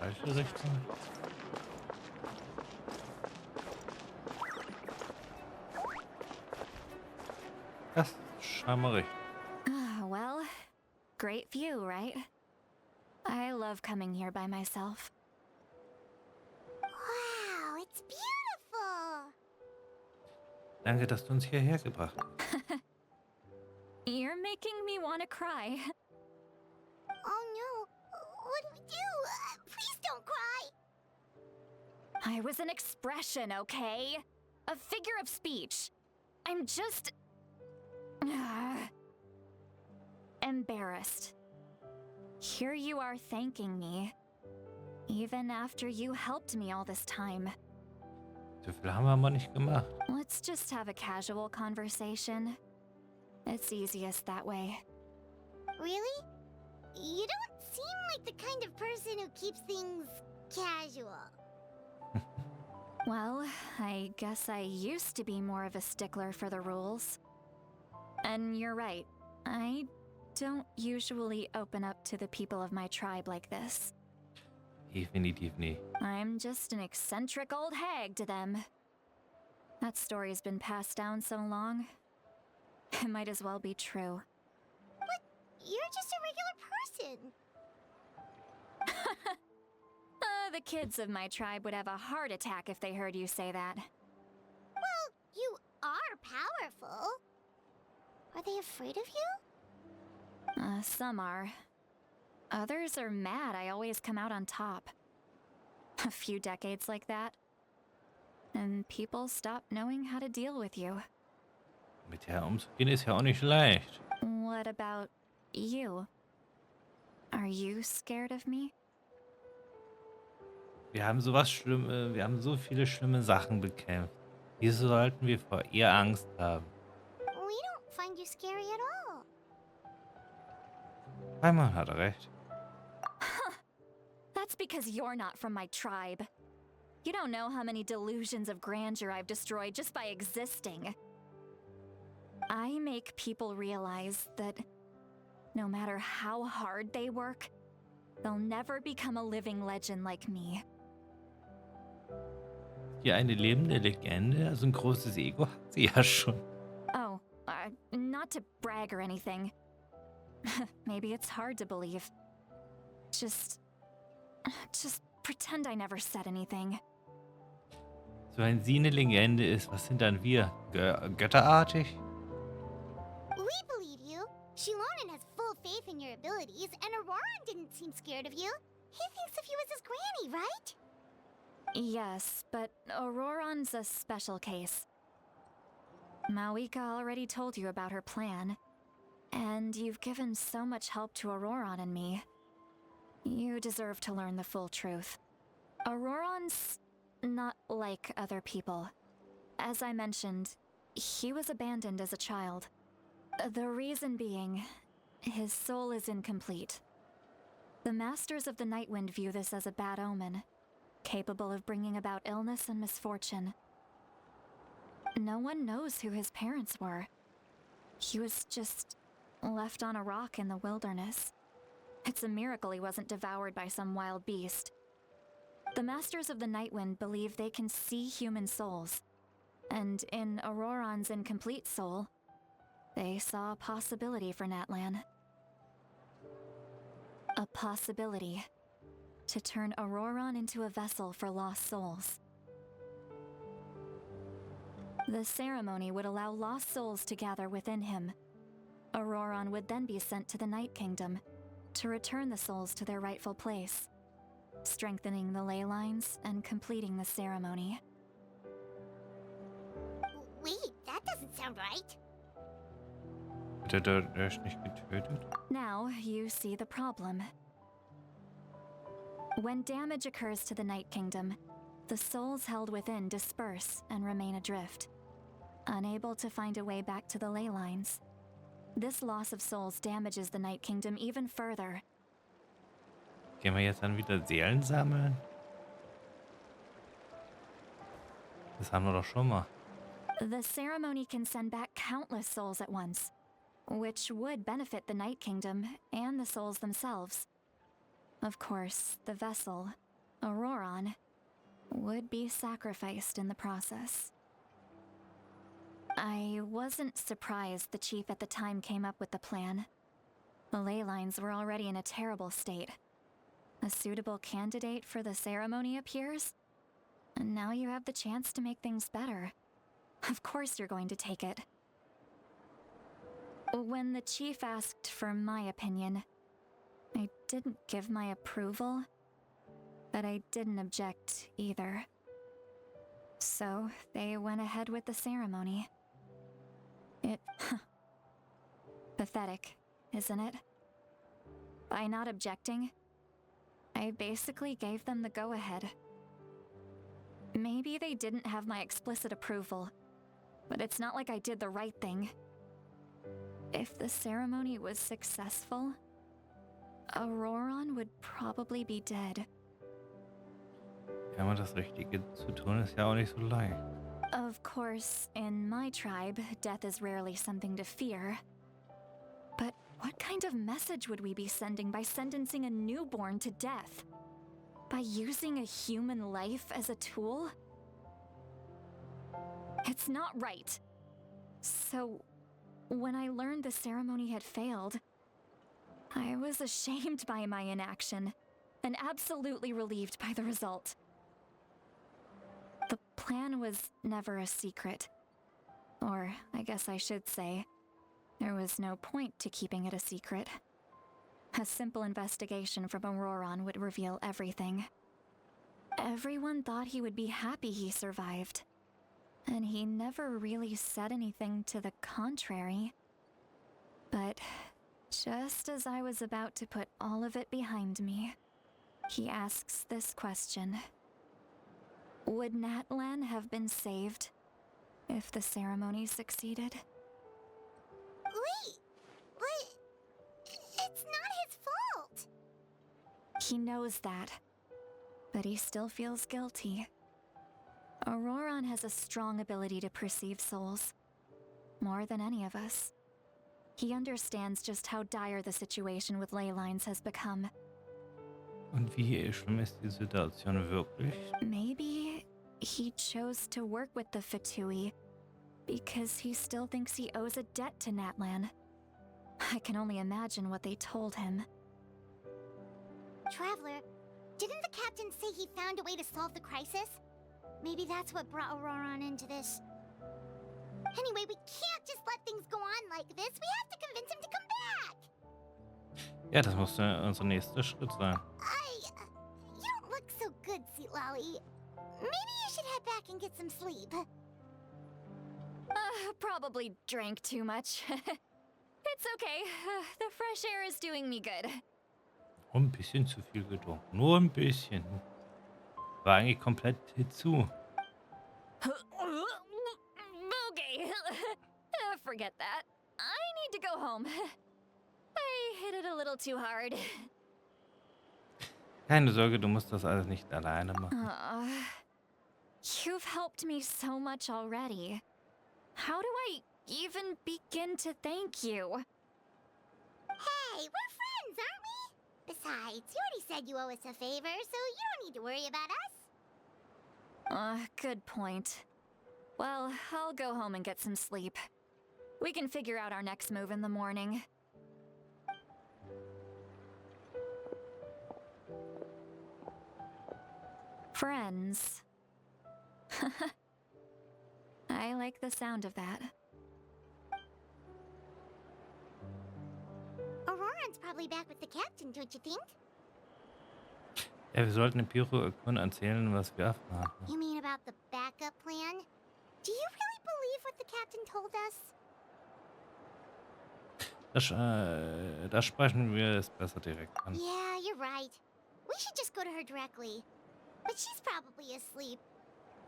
Falsche Richtung. Das ist scheinbar richtig. Well, great view, right? I love coming here by myself. Wow, it's beautiful! Danke, dass du uns hierher gebracht hast. You're making me want to cry. Oh no, what do we do? Please don't cry! I was an expression, okay? A figure of speech. I'm just... embarrassed. Here you are thanking me. Even after you helped me all this time. So viel haben wir aber nicht gemacht. Let's just have a casual conversation. It's easiest that way. Really? You don't seem like the kind of person who keeps things casual. Well, I guess I used to be more of a stickler for the rules. And you're right, I don't usually open up to the people of my tribe like this. Definitiv nicht. I'm just an eccentric old hag to them. That story's been passed down so long. It might as well be true. But you're just a regular person. The kids of my tribe would have a heart attack if they heard you say that. Well, you are powerful. Are they afraid of you? Some are. Others are mad I always come out on top. A few decades like that, and people stop knowing how to deal with you. Mit der umzugehen ist ja auch nicht leicht. What about you? Are you scared of me? Wir haben wir haben so viele schlimme Sachen bekämpft. Wieso sollten wir vor ihr Angst haben? We don't find you scary at all. Einmal hat er recht. That's because you're not from my tribe. You don't know how many delusions of grandeur I've destroyed just by existing. I make people realize that no matter how hard they work, they'll never become a living legend like me. Hier eine lebende Legende, also ein großes Ego hat sie ja schon. Oh, not to brag or anything. Maybe it's hard to believe. Just pretend I never said anything. So wenn sie eine Legende ist, was sind dann wir? Götterartig? We believe you. Shilonen has full faith in your abilities, and Auroran didn't seem scared of you. He thinks of you as his granny, right? Yes, but Auroran's a special case. Mawika already told you about her plan, and you've given so much help to Auroran and me. You deserve to learn the full truth. Auroran's not like other people. As I mentioned, he was abandoned as a child. The reason being, his soul is incomplete. The Masters of the Nightwind view this as a bad omen, capable of bringing about illness and misfortune. No one knows who his parents were. He was just left on a rock in the wilderness. It's a miracle he wasn't devoured by some wild beast. The Masters of the Nightwind believe they can see human souls, and in Auroran's incomplete soul, they saw a possibility for Natlan. A possibility to turn Auroran into a vessel for lost souls. The ceremony would allow lost souls to gather within him. Auroran would then be sent to the Night Kingdom to return the souls to their rightful place, strengthening the ley lines and completing the ceremony. Wait, that doesn't sound right. Der ist nicht getötet. Now you see the problem. When damage occurs to the Night Kingdom, the souls held within disperse and remain adrift, unable to find a way back to the ley lines. This loss of souls damages the Night Kingdom even further. Gehen wir jetzt dann wieder Seelen sammeln? Das haben wir doch schon mal. The ceremony can send back countless souls at once, which would benefit the Night Kingdom and the souls themselves. Of course, the vessel, Auroron, would be sacrificed in the process. I wasn't surprised the chief at the time came up with the plan. The ley lines were already in a terrible state. A suitable candidate for the ceremony appears, and now you have the chance to make things better. Of course you're going to take it. When the chief asked for my opinion, I didn't give my approval, but I didn't object either. So they went ahead with the ceremony. Pathetic, isn't it? By not objecting, I basically gave them the go-ahead. Maybe they didn't have my explicit approval, but it's not like I did the right thing. If the ceremony was successful, Auroron would probably be dead. Ja, aber das Richtige zu tun ist ja auch nicht so leicht. Of course, in my tribe, death is rarely something to fear. But what kind of message would we be sending by sentencing a newborn to death? By using a human life as a tool? It's not right. So, when I learned the ceremony had failed, I was ashamed by my inaction, and absolutely relieved by the result. The plan was never a secret. Or, I guess I should say, there was no point to keeping it a secret. A simple investigation from Auroron would reveal everything. Everyone thought he would be happy he survived. And he never really said anything to the contrary. But just as I was about to put all of it behind me, he asks this question. Would Natlan have been saved if the ceremony succeeded? Wait, but it's not his fault. He knows that, but he still feels guilty. Auroron has a strong ability to perceive souls, more than any of us. He understands just how dire the situation with ley lines has become. Und wie schlimm ist die Situation wirklich? Maybe he chose to work with the Fatui because he still thinks he owes a debt to Natlan. I can only imagine what they told him. Traveler, didn't the captain say he found a way to solve the crisis? Maybe that's what brought Auroron into this. Anyway, we can't just let things go on like this. We have to convince him to come back. Ja, das muss unser nächster Schritt sein. You don't look so good, Sweet Lolly. Maybe you should head back and get some sleep. Probably drank too much. It's okay. The fresh air is doing me good. Ein bisschen zu viel getrunken. Nur ein bisschen. War eigentlich komplett zu. Okay. Forget that. I need to go home. I hit it a little too hard. Keine Sorge, du musst das alles nicht alleine machen. You've helped me so much already. How do I even begin to thank you? Hey, we're friends, aren't we? Besides, you already said you owe us a favor, so you don't need to worry about us. Good point. Well, I'll go home and get some sleep. We can figure out our next move in the morning. Friends. I like the sound of that. Auroron's probably back with the captain, don't you think? Ja, wir sollten dem Pyro-Ökon erzählen, was wir erfahren. You mean about the backup plan? Do you really believe what the captain told us? Das sprechen wir es besser direkt an. Yeah, you're right. We should just go to her directly. But she's probably asleep.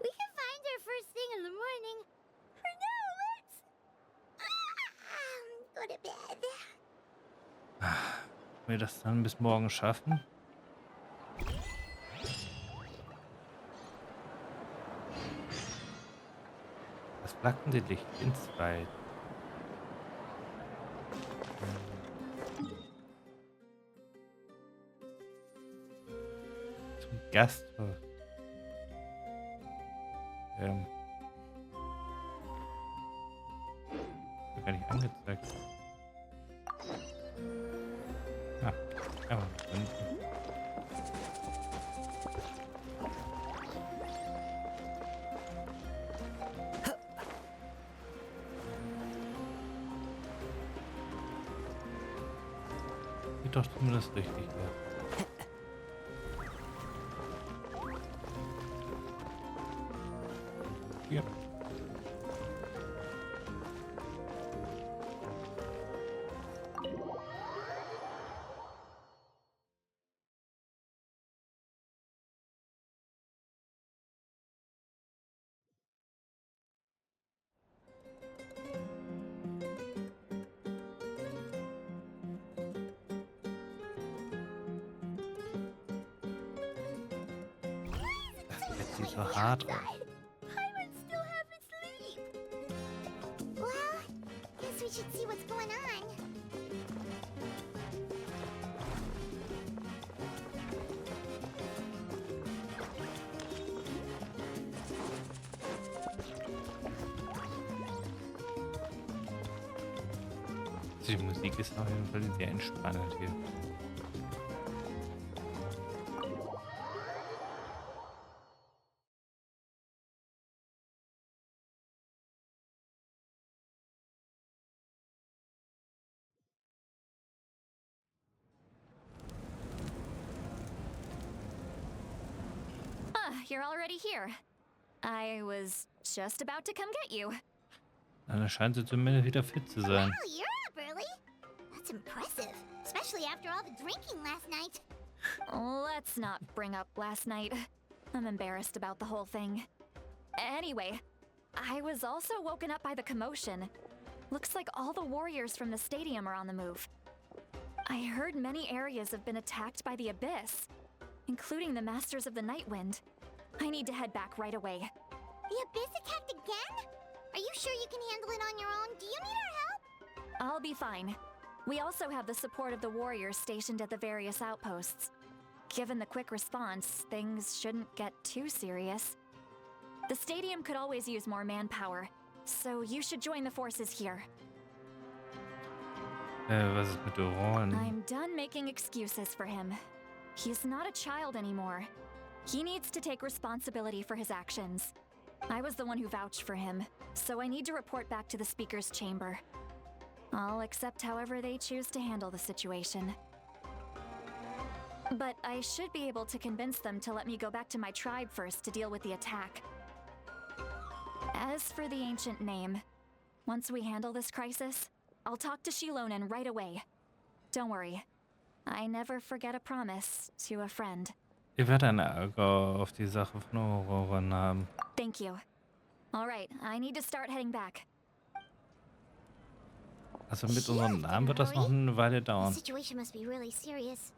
We can find her first thing in the morning. For now, let's go to bed. Wir das dann bis morgen schaffen? Das flackernde Licht, entzweit. Zum Gast. Wird gar nicht angezeigt. Ah, einfach drin. Sieht doch zumindest richtig aus. Hier. Das sieht so hart aus. Pirates still haven't sleep. Well, guess we should see what's going on. Die Musik ist auf jeden Fall sehr entspannend hier. You're already here. I was just about to come get you. Dann scheint sie zumindest wieder fit zu sein. Wow, you're up early. That's impressive, especially after all the drinking last night. Let's not bring up last night. I'm embarrassed about the whole thing. Anyway, I was also woken up by the commotion. Looks like all the warriors from the stadium are on the move. I heard many areas have been attacked by the Abyss, including the Masters of the Night Wind. I need to head back right away. The Abyss attacked again? Are you sure you can handle it on your own? Do you need our help? I'll be fine. We also have the support of the warriors stationed at the various outposts. Given the quick response, things shouldn't get too serious. The stadium could always use more manpower, so you should join the forces here. Was ist mit Oran? I'm done making excuses for him. He's not a child anymore. He needs to take responsibility for his actions. I was the one who vouched for him, so I need to report back to the Speaker's chamber. I'll accept however they choose to handle the situation. But I should be able to convince them to let me go back to my tribe first to deal with the attack. As for the ancient name, once we handle this crisis, I'll talk to Shilonen right away. Don't worry, I never forget a promise to a friend. Ich werde ein Auge auf die Sache von Auroren haben. Thank you. Alright, I need to start heading back. Also mit unserem Namen wird das noch eine Weile The dauern. situation must be really serious.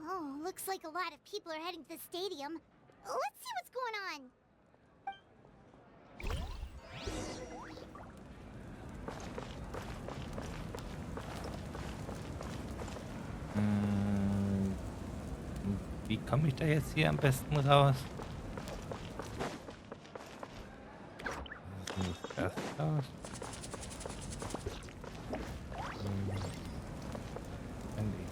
Oh, looks like a lot of people are heading to the stadium. Let's see what's going on. Wie komme ich da jetzt hier am besten raus? Was ist das Gasthaus? Handy.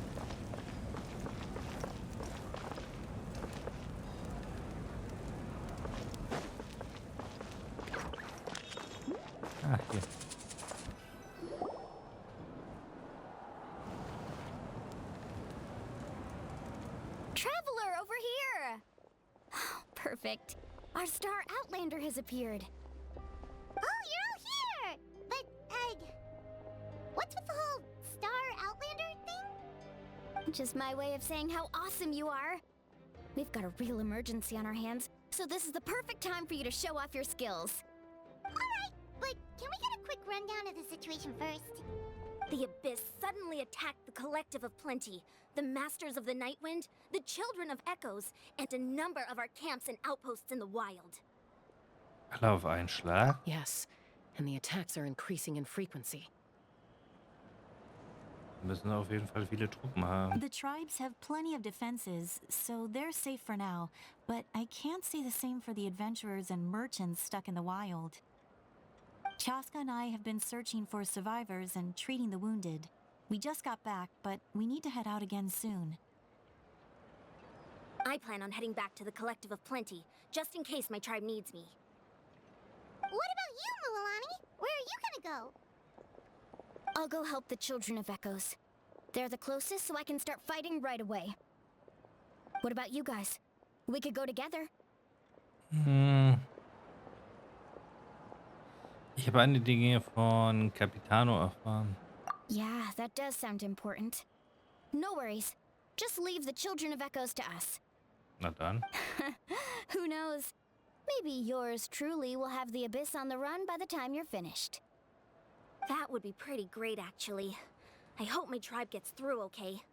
Ah, hier. Traveler, over here! Perfect. Our star Outlander has appeared. Oh, you're all here! But, what's with the whole star Outlander thing? Just my way of saying how awesome you are. We've got a real emergency on our hands, so this is the perfect time for you to show off your skills. Alright, but can we get a quick rundown of the situation first? The Abyss suddenly attacked the Collective of Plenty, the Masters of the Night Wind, the Children of Echoes, and a number of our camps and outposts in the wild. Alle auf einen Schlag? Yes, and the attacks are increasing in frequency. Wir müssen auf jeden Fall viele Truppen haben. The tribes have plenty of defenses, so they're safe for now, but I can't say the same for the adventurers and merchants stuck in the wild. Chaska and I have been searching for survivors and treating the wounded. We just got back, but we need to head out again soon. I plan on heading back to the Collective of Plenty, just in case my tribe needs me. What about you, Mualani? Where are you gonna go? I'll go help the Children of Echoes. They're the closest, so I can start fighting right away. What about you guys? We could go together. Ich habe einige Dinge von Capitano erfahren. Yeah, that does sound important. No worries. Just leave the Children of Echoes to us. Na dann. Who knows? Maybe yours truly will have the Abyss on the run by the time you're finished. That would be pretty great, actually. I hope my tribe gets through okay.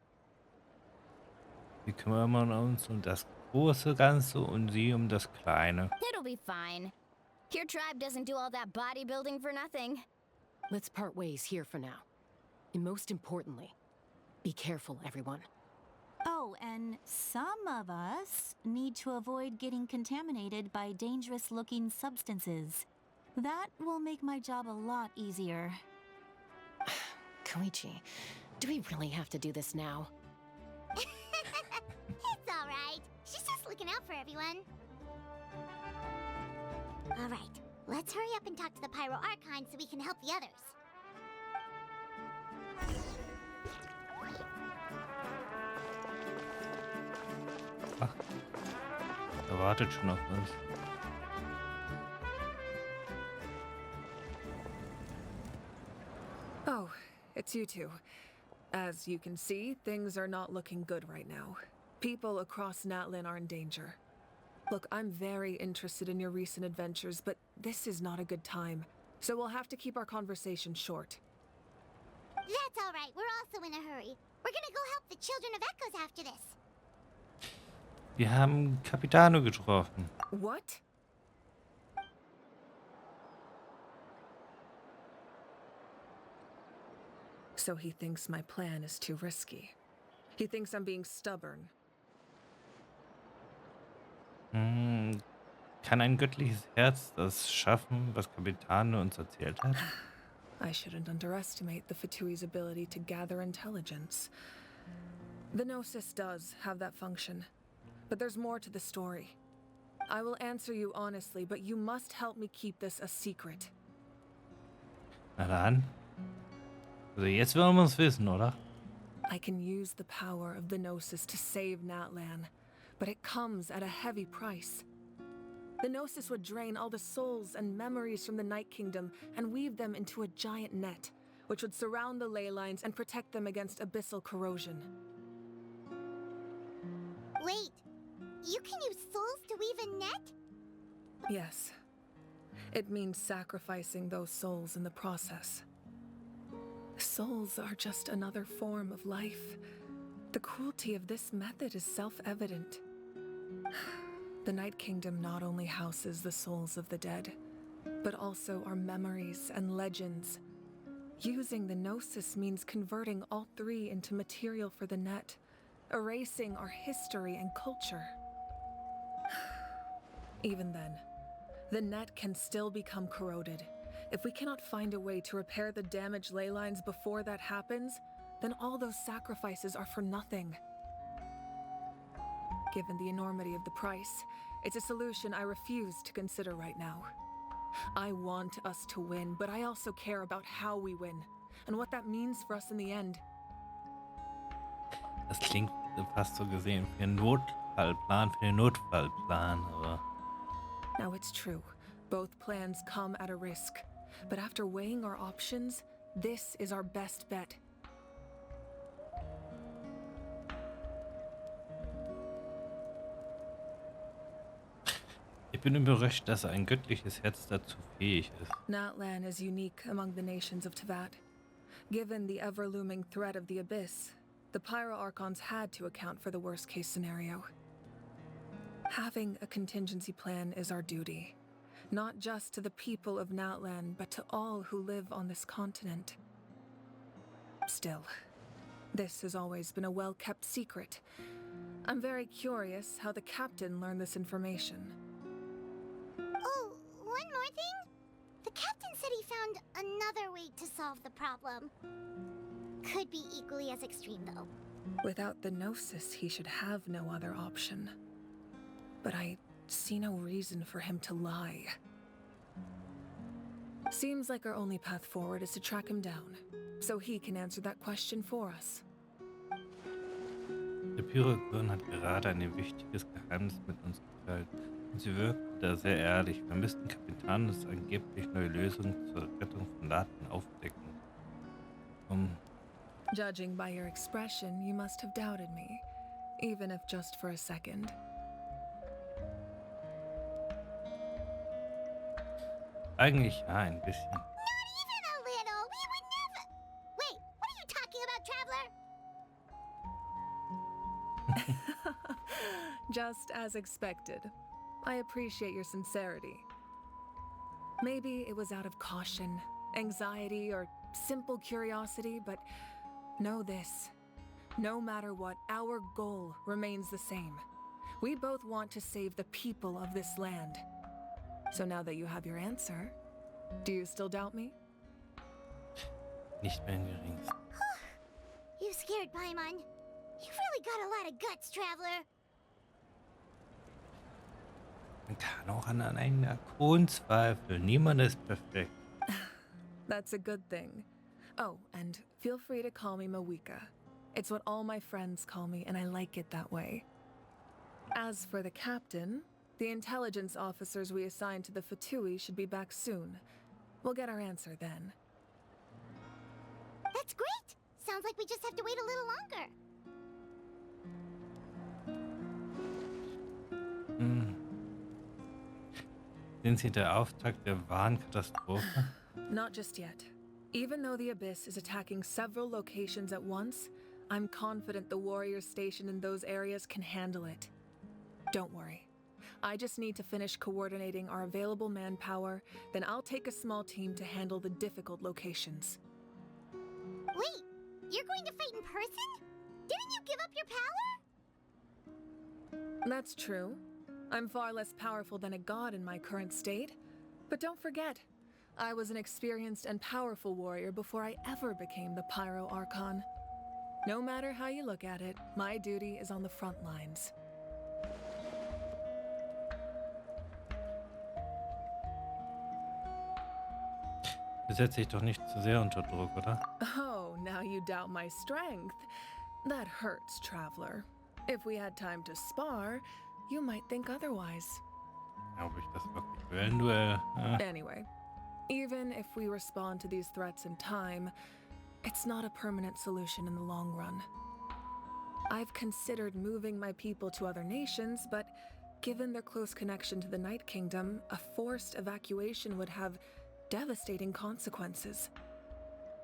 Wir kümmern uns um das große Ganze und sie um das kleine. It'll be fine. Your tribe doesn't do all that bodybuilding for nothing. Let's part ways here for now. And most importantly, be careful, everyone. Oh, and some of us need to avoid getting contaminated by dangerous-looking substances. That will make my job a lot easier. Koichi, do we really have to do this now? It's alright. She's just looking out for everyone. Alright, let's hurry up and talk to the Pyro Archon so we can help the others. Ach, er wartet schon auf uns. Oh, it's you two. As you can see, things are not looking good right now. People across Natlin are in danger. Look, I'm very interested in your recent adventures, but this is not a good time. So we'll have to keep our conversation short. That's alright, we're also in a hurry. We're gonna go help the Children of Echoes after this. Wir haben Capitano getroffen. What? So he thinks my plan is too risky. He thinks I'm being stubborn. Kann ein göttliches Herz das schaffen, was Capitano uns erzählt hat? I shouldn't underestimate the Fatui's ability to gather intelligence. The Gnosis does have that function, but there's more to the story. I will answer you honestly, but you must help me keep this a secret. Na dann. Also jetzt wollen wir es wissen, oder? I can use the power of the Gnosis to save Natlan, but it comes at a heavy price. The Gnosis would drain all the souls and memories from the Night Kingdom and weave them into a giant net, which would surround the ley lines and protect them against abyssal corrosion. Wait, you can use souls to weave a net? Yes. It means sacrificing those souls in the process. Souls are just another form of life. The cruelty of this method is self-evident. The Night Kingdom not only houses the souls of the dead, but also our memories and legends. Using the Gnosis means converting all three into material for the net, erasing our history and culture. Even then, the net can still become corroded. If we cannot find a way to repair the damaged ley lines before that happens, then all those sacrifices are for nothing. Given the enormity of the price, it's a solution I refuse to consider right now. I want us to win, but I also care about how we win, and what that means for us in the end. Das klingt fast so gesehen wie ein Notfallplan für den Notfallplan, aber... Now it's true, both plans come at a risk. But after weighing our options, this is our best bet. Ich bin überrascht, dass ein göttliches Herz dazu fähig ist. Natlan is unique among the nations of Teyvat. Given the ever-looming threat of the Abyss, the Pyro Archons had to account for the worst-case scenario. Having a contingency plan is our duty. Not just to the people of Natlan, but to all who live on this continent. Still, This has always been a well-kept secret. I'm very curious how the captain learned this information. Oh, one more thing? The captain said he found another way to solve the problem. Could be equally as extreme, though. Without the Gnosis, he should have no other option. But I see no reason for him to lie. Seems like our only path forward is to track him down, so he can answer that question for us. Der Pyrogon hat gerade ein wichtiges Geheimnis mit uns geteilt und sie wirkte da sehr ehrlich. Wir müssten Kapitanus angeblich neue Lösungen zur Rettung von Daten aufdecken. Judging by your expression, you must have doubted me, even if just for a second. Eigentlich ja, ein bisschen. Not even a little. We would never. Wait, what are you talking about, Traveler? Just as expected. I appreciate your sincerity. Maybe it was out of caution, anxiety, or simple curiosity, but know this. No matter what, our goal remains the same. We both want to save the people of this land. So now that you have your answer, do you still doubt me? Nicht mehr im geringsten. You scared Paimon. You've really got a lot of guts, Traveler. Man kann auch an einem eigenen Akon zweifeln. Niemand ist perfekt. That's a good thing. Oh, and feel free to call me Mawika. It's what all my friends call me, and I like it that way. As for the captain, the intelligence officers we assigned to the Fatui should be back soon. We'll get our answer then. That's great. Sounds like we just have to wait a little longer. Sind Sie der Auftakt der wahren Katastrophe? Not just yet. Even though the Abyss is attacking several locations at once, I'm confident the warriors stationed in those areas can handle it. Don't worry. I just need to finish coordinating our available manpower, then I'll take a small team to handle the difficult locations. Wait, you're going to fight in person? Didn't you give up your power? That's true. I'm far less powerful than a god in my current state. But don't forget, I was an experienced and powerful warrior before I ever became the Pyro Archon. No matter how you look at it, my duty is on the front lines. Du setzt dich doch nicht zu sehr unter Druck, oder? Oh, now you doubt my strength. That hurts, Traveler. If we had time to spar, you might think otherwise. Ob ich das wirklich will, ein Duell? Anyway, even if we respond to these threats in time, it's not a permanent solution in the long run. I've considered moving my people to other nations, but given their close connection to the Night Kingdom, a forced evacuation would have devastating consequences.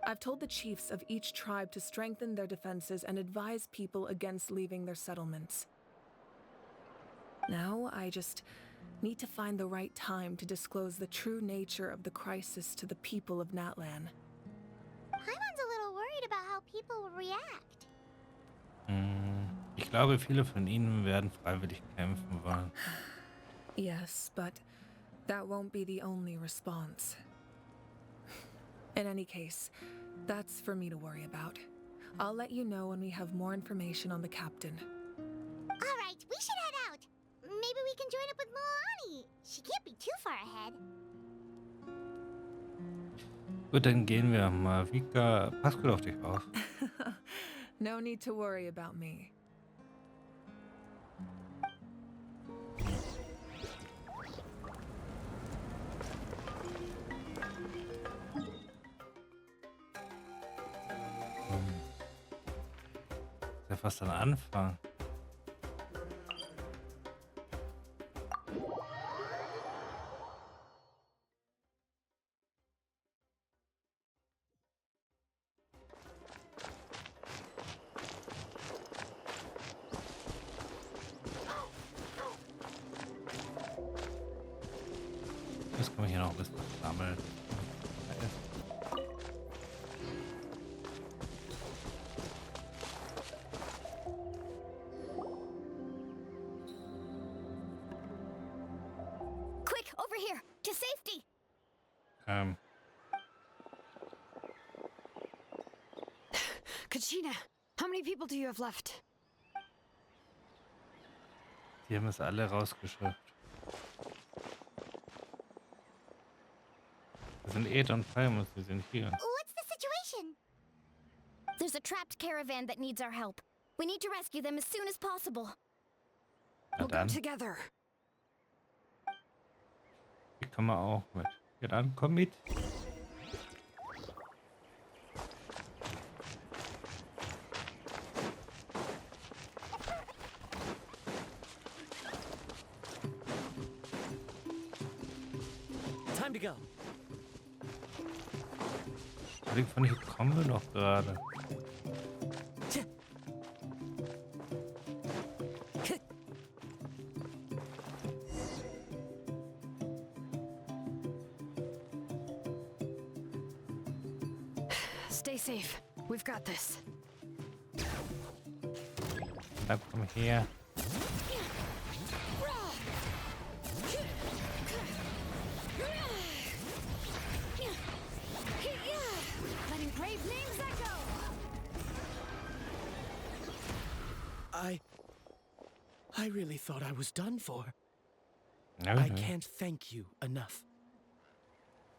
I've told the chiefs of each tribe to strengthen their defenses and advise people against leaving their settlements. Now, I just need to find the right time to disclose the true nature of the crisis to the people of Natlan. Paimon's a little worried about how people will react. Ich glaube, viele von ihnen werden freiwillig kämpfen wollen. Yes, but that won't be the only response. In any case, that's for me to worry about. I'll let you know when we have more information on the captain. All right, we should head out. Maybe we can join up with Moani. She can't be too far ahead. Gut, dann gehen wir mal. Vika, pass gut auf dich auf. No need to worry about me. Ist ja fast am Anfang. Jetzt kann man hier noch ein bisschen sammeln. Ähm, Kachina, how many people do you have left? die haben es alle rausgeschafft. Das sind Ed und Primus, die sind hier. What's the situation? There's a trapped caravan that needs our help. We need to rescue them as soon as possible. Na We'll go dann, together. hier kommen wir auch mit. Ja dann, komm mit. Time to go. Von hier kommen wir noch gerade. Stay safe. We've got this. Dann komm her. Letting brave names echo. I really thought I was done for. Ja, I can't thank you enough.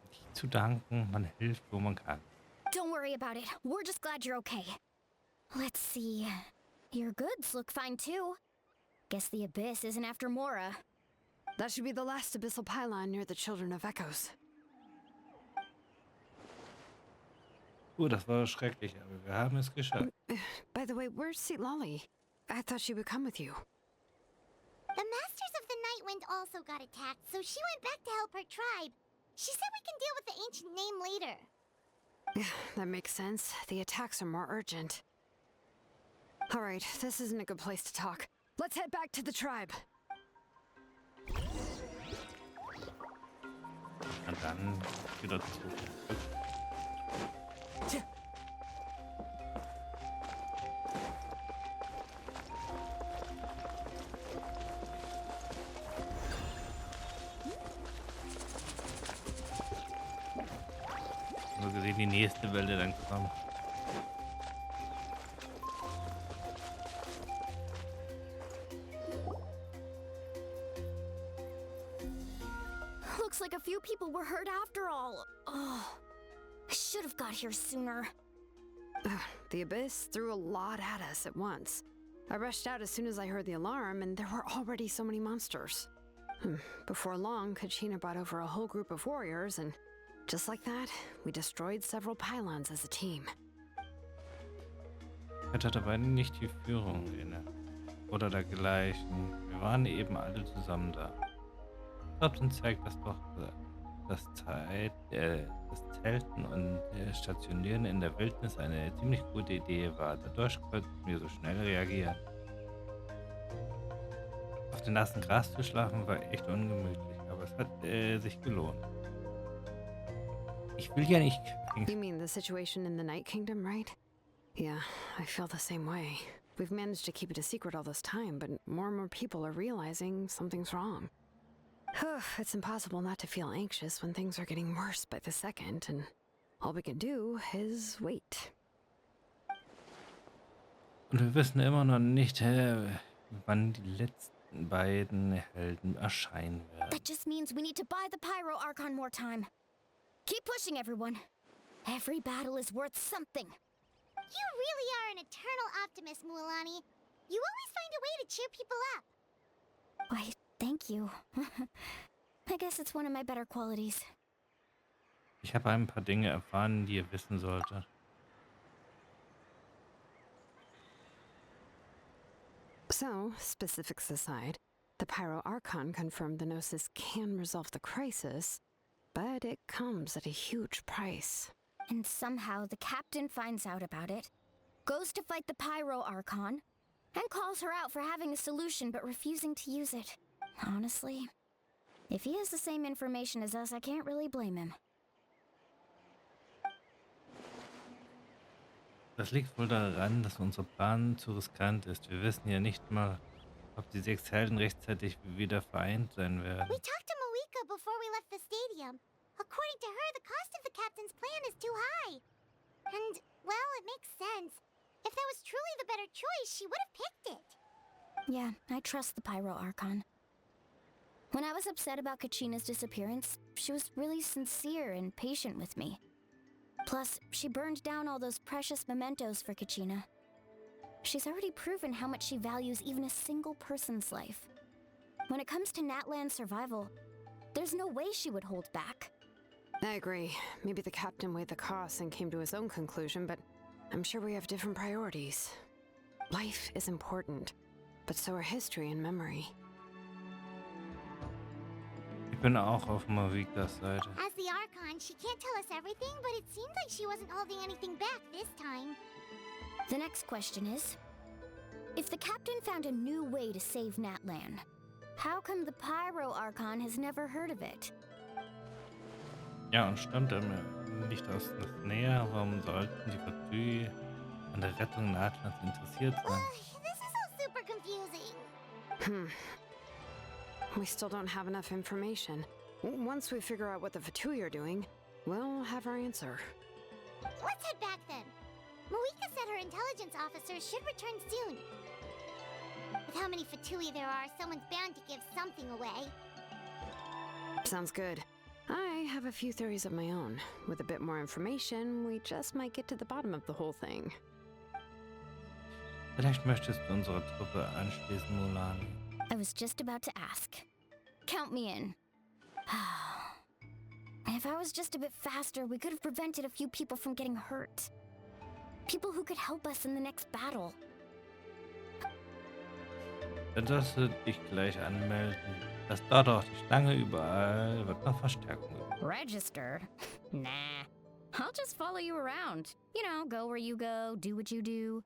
nicht zu danken, man hilft, wo man kann. Don't worry about it. We're just glad you're okay. Let's see. Your goods look fine too. Guess the Abyss isn't after Mora. That should be the last abyssal pylon near the Children of Echoes. Das war schrecklich, aber wir haben es geschafft. By the way, where's Seat Lolly? I thought she would come with you. The Masters of the Night Wind also got attacked, so she went back to help her tribe. She said we can deal with the ancient name later. That makes sense. The attacks are more urgent. Alright, this isn't a good place to talk. Let's head back to the tribe. Und dann wieder zurück. So gesehen die nächste Welle dann kommen. Looks like a few people were hurt after all. Oh, I should have got here sooner. The Abyss threw a lot at us at once. I rushed out as soon as I heard the alarm, and there were already so many monsters. Before long, Kachina brought over a whole group of warriors, and just like that, we destroyed several pylons as a team. Er hatte aber nicht die Führung inne. Oder dergleichen. Wir waren eben alle zusammen da. Dann zeigt das doch, dass das Zelten und Stationieren in der Wildnis eine ziemlich gute Idee war. Dadurch konnten wir so schnell reagieren. Auf dem nassen Gras zu schlafen war echt ungemütlich, aber es hat sich gelohnt. Ich will ja nicht... You mean the situation in the Night Kingdom, right? Yeah, I feel the same way. We've managed to keep it a secret all this time, but more and more people are realizing something's wrong. It's impossible not to feel anxious when things are getting worse by the second, and all we can do is wait. Und wir wissen immer noch nicht, wann die letzten beiden Helden erscheinen werden. That just means we need to buy the Pyro Archon more time. Keep pushing, everyone. Every battle is worth something. You really are an eternal optimist, Mualani. You always find a way to cheer people up. Why, thank you. I guess it's one of my better qualities. Ich habe ein paar Dinge erfahren, die ihr wissen solltet. So, specifics aside, the Pyro Archon confirmed the Gnosis can resolve the crisis, but it comes at a huge price. And somehow the captain finds out about it, goes to fight the Pyro Archon, and calls her out for having a solution but refusing to use it. Honestly, if he has the same information as us, I can't really blame him. Das liegt wohl daran, dass unser Plan zu riskant ist. Wir wissen ja nicht mal, ob die 6 Helden rechtzeitig wieder vereint sein werden. We talked to Malika before we left the stadium. According to her, the high. And, well, it makes sense. If that was truly the better choice, she would have picked it. Yeah, I trust the Pyro Archon. When I was upset about Kachina's disappearance, she was really sincere and patient with me. Plus, she burned down all those precious mementos for Kachina. She's already proven how much she values even a single person's life. When it comes to Natlan's survival, there's no way she would hold back. I agree. Maybe the captain weighed the costs and came to his own conclusion, but I'm sure we have different priorities. Life is important, but so are history and memory. Ich bin auch auf Mavikas Seite. As the Archon, she can't tell us everything, but it seems like she wasn't holding anything back this time. The next question is, if the captain found a new way to save Natlan, how come the Pyro Archon has never heard of it? Ja, und stammt er mir nicht aus der Nähe? Warum sollten die Fatui an der Rettung Natlans interessiert sein? This is all super confusing. We still don't have enough information. Once we figure out what the Fatui are doing, we'll have our answer. Let's head back then. Moika said her intelligence officers should return soon. With how many Fatui there are, someone's bound to give something away. Sounds good. I have a few theories of my own. With a bit more information, we just might get to the bottom of the whole thing. Vielleicht möchtest du unsere Truppe anschließen, Mulani. I was just about to ask. Count me in. If I was just a bit faster, we could have prevented a few people from getting hurt. People who could help us in the next battle. Dann sollst du dich gleich anmelden. Das dauert auch nicht lange, überall wird noch Verstärkung. Registered? Nah. I'll just follow you around. You know, go where you go, do what you do.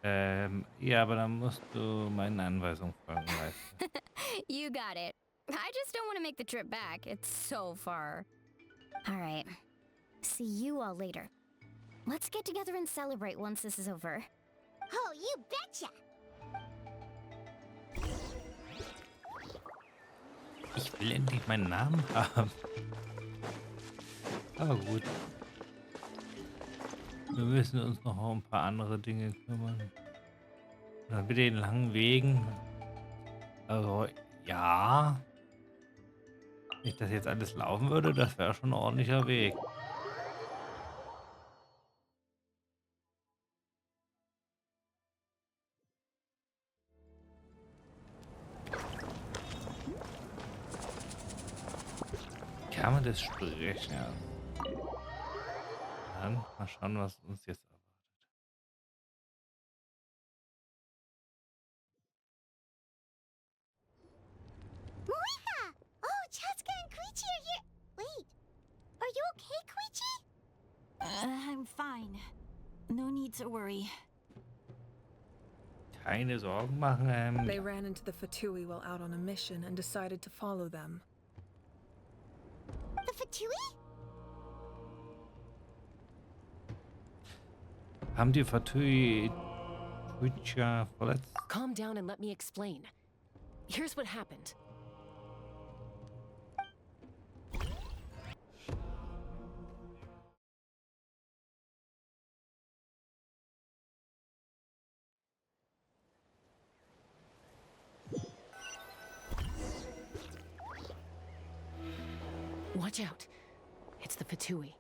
Ja, aber dann musst du meinen Anweisungen folgen, weißt du. You got it. I just don't want to make the trip back. It's so far. All right. See you all later. Let's get together and celebrate once this is over. Oh, you betcha! Ich will endlich meinen Namen haben. Aber gut. Wir müssen uns noch um ein paar andere Dinge kümmern. Dann mit den langen Wegen. Also, ja. Wenn ich das jetzt alles laufen würde, das wäre schon ein ordentlicher Weg. Kann man das sprechen? Ja. Dann mal schauen, was uns jetzt erwartet. Moika! Oh, Chaska and Koichi are here. Wait, are you okay, Koichi? I'm fine. No need to worry. Keine Sorgen machen. They ran into the Fatui while out on a mission and decided to follow them. The Fatui? Haben die Fatui Twitcher verletzt? Calm down and let me explain. Here's what happened. Watch out. It's the Fatui.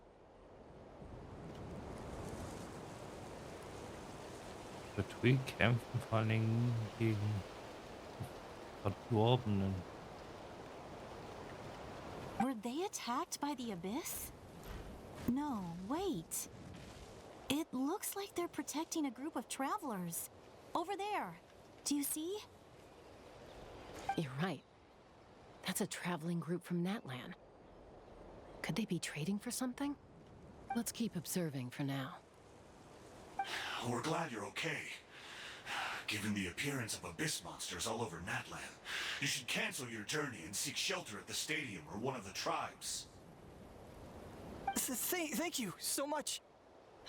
Fatui kämpfen vor allen Dingen gegen Verdorbenen. Were they attacked by the Abyss? No, wait. It looks like they're protecting a group of travelers. Over there. Do you see? You're right. That's a traveling group from Natlan. Could they be trading for something? Let's keep observing for now. We're glad you're okay. Given the appearance of abyss monsters all over Natlan, you should cancel your journey and seek shelter at the stadium or one of the tribes. Thank you so much.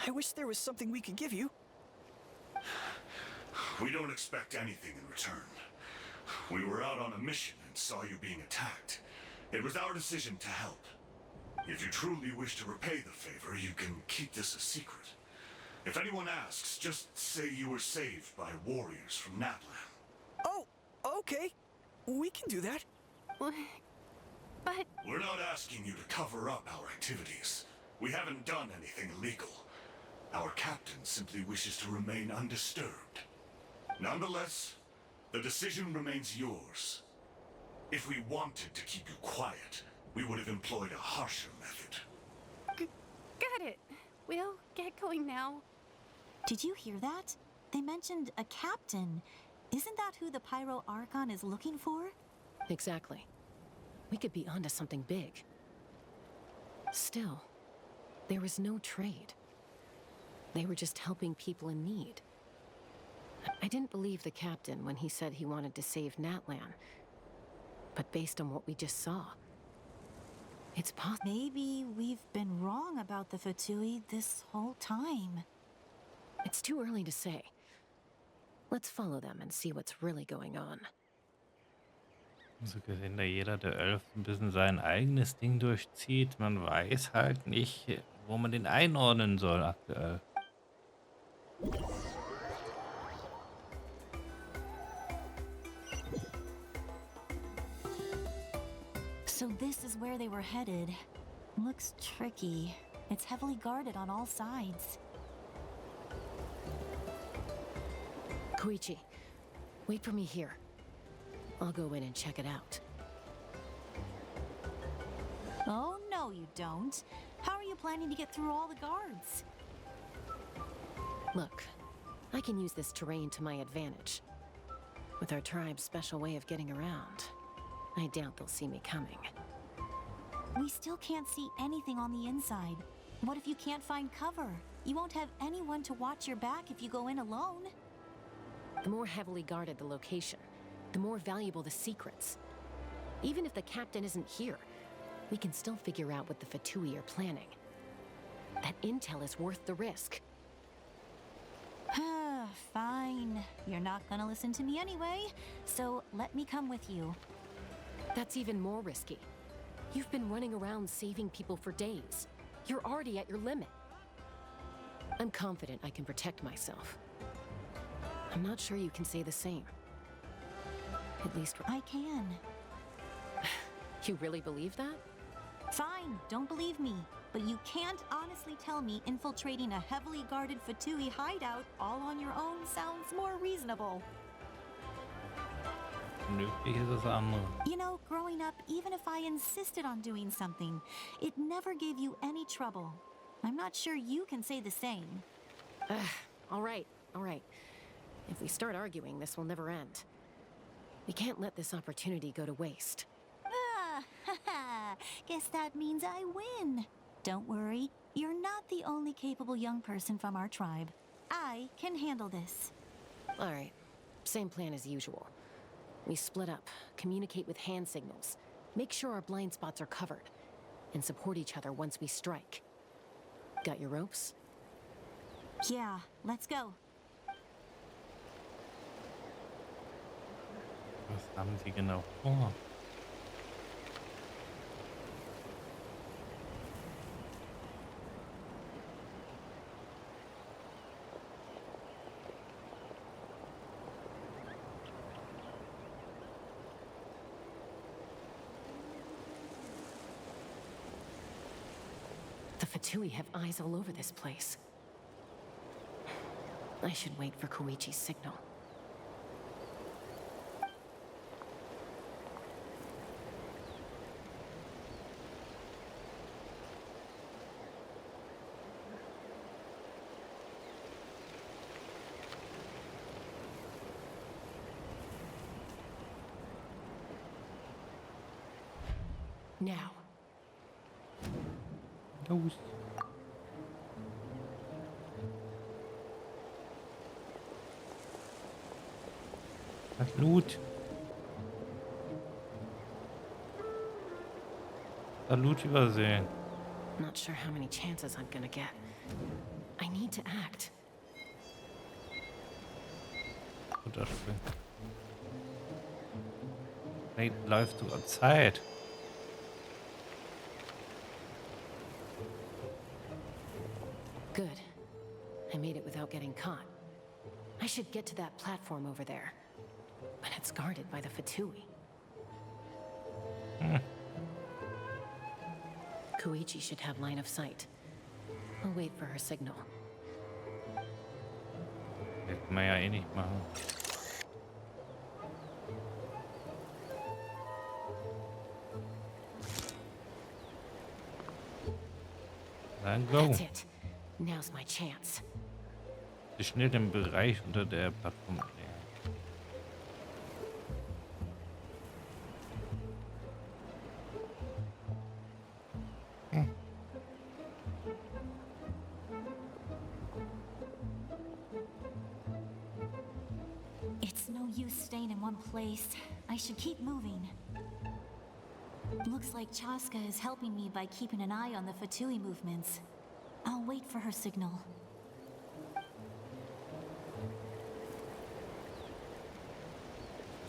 I wish there was something we could give you. We don't expect anything in return. We were out on a mission and saw you being attacked. It was our decision to help. If you truly wish to repay the favor, you can keep this a secret. If anyone asks, just say you were saved by warriors from Natlan. Oh, okay. We can do that. But We're not asking you to cover up our activities. We haven't done anything illegal. Our captain simply wishes to remain undisturbed. Nonetheless, the decision remains yours. If we wanted to keep you quiet, we would have employed a harsher method. got it. We'll get going now. Did you hear that? They mentioned a captain. Isn't that who the Pyro Archon is looking for? Exactly. We could be onto something big. Still, there was no trade. They were just helping people in need. I didn't believe the captain when he said he wanted to save Natlan. But based on what we just saw, it's possible. Maybe we've been wrong about the Fatui this whole time. It's too early to say. Let's follow them and see what's really going on. So gesehen, da jeder der 11 ein bisschen sein eigenes Ding durchzieht. Man weiß halt nicht, wo man den einordnen soll aktuell. So this is where they were headed. Looks tricky. It's heavily guarded on all sides. Koichi, wait for me here. I'll go in and check it out. Oh, no, you don't. How are you planning to get through all the guards? Look, I can use this terrain to my advantage. With our tribe's special way of getting around, I doubt they'll see me coming. We still can't see anything on the inside. What if you can't find cover? You won't have anyone to watch your back if you go in alone. The more heavily guarded the location, the more valuable the secrets. Even if the captain isn't here, we can still figure out what the Fatui are planning. That intel is worth the risk. Fine. You're not gonna listen to me anyway, so let me come with you. That's even more risky. You've been running around saving people for days. You're already at your limit. I'm confident I can protect myself. I'm not sure you can say the same. At least I can. You really believe that? Fine, don't believe me. But you can't honestly tell me infiltrating a heavily guarded Fatui hideout all on your own sounds more reasonable. Nötig ist das andere. You know, growing up, even if I insisted on doing something, it never gave you any trouble. I'm not sure you can say the same. All right. If we start arguing, this will never end. We can't let this opportunity go to waste. Guess that means I win. Don't worry, you're not the only capable young person from our tribe. I can handle this. All right, same plan as usual. We split up, communicate with hand signals, make sure our blind spots are covered, and support each other once we strike. Got your ropes? Yeah, let's go. Was haben sie genau vor? The Fatui have eyes all over this place. I should wait for Koichi's signal. Now. Los. Das Loot. Das Loot übersehen. Not sure how many chances I'm gonna get. I need to act. Guter Spiel. Hey, läuft sogar Zeit. Good. I made it without getting caught. I should get to that platform over there. But it's guarded by the Fatui. Koichi should have line of sight. I'll wait for her signal. Das kann man ja eh nicht machen. Dann go. That's it. Now's my chance. Sie schnell den Bereich unter der Plattform erklären. It's no use staying in one place. I should keep moving. Looks like Chaska is helping me by keeping an eye on the Fatui movements. I'll wait for her signal.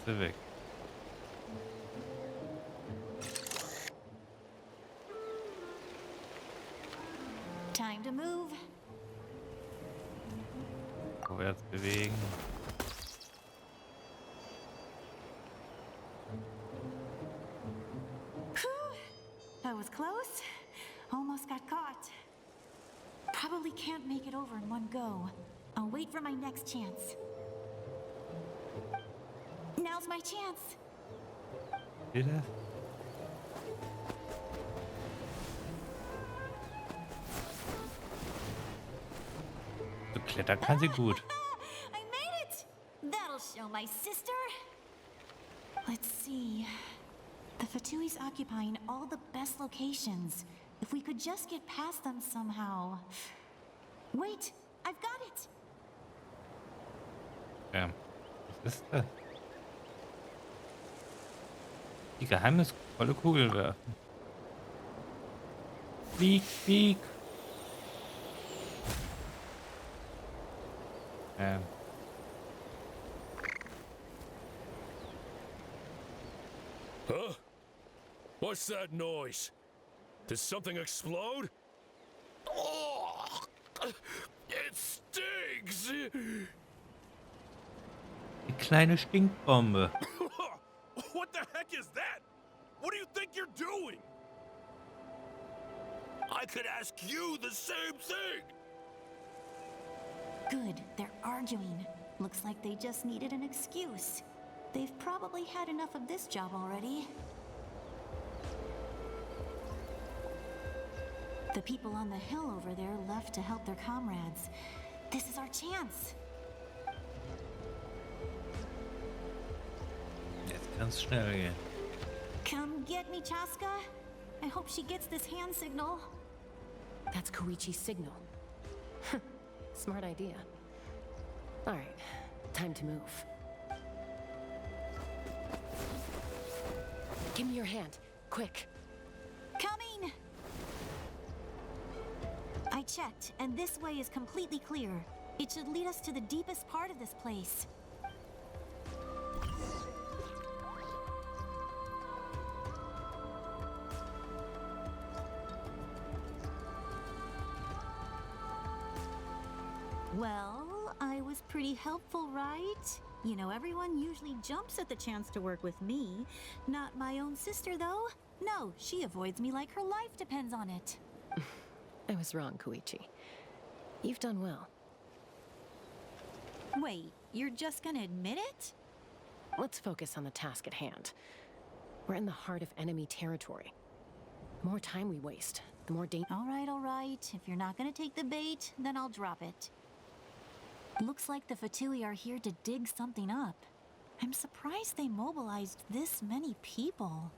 Weg. Time to move. Vorwärts bewegen. That was close. Almost got caught. Probably can't make it over in one go. I'll wait for my next chance. Now's my chance. Seht ihr das? So klettern kann sie gut. I made it! That'll show my sister. Let's see. The Fatui's occupying all the best locations. If we could just get past them somehow. Wait, I've got it! Was ist das? Die geheimnisvolle Kugel werfen. Flieg, flieg! Huh? What's that noise? Did something explode? Oh, it stinks! Die kleine Stinkbombe. What the heck is that? What do you think you're doing? I could ask you the same thing! Good, they're arguing. Looks like they just needed an excuse. They've probably had enough of this job already. The people on the hill over there left to help their comrades. This is our chance. Jetzt kann's schnell gehen. Come get me, Chaska. I hope she gets this hand signal. That's Koichi's signal. Smart idea. All right, time to move. Give me your hand, quick. Coming! I checked, and this way is completely clear. It should lead us to the deepest part of this place. Well, I was pretty helpful, right? You know, everyone usually jumps at the chance to work with me. Not my own sister, though. No, she avoids me like her life depends on it. I was wrong, Koichi. You've done well. Wait, you're just gonna admit it? Let's focus on the task at hand. We're in the heart of enemy territory. The more time we waste, the more danger. All right. If you're not gonna take the bait, then I'll drop it. Looks like the Fatui are here to dig something up. I'm surprised they mobilized this many people.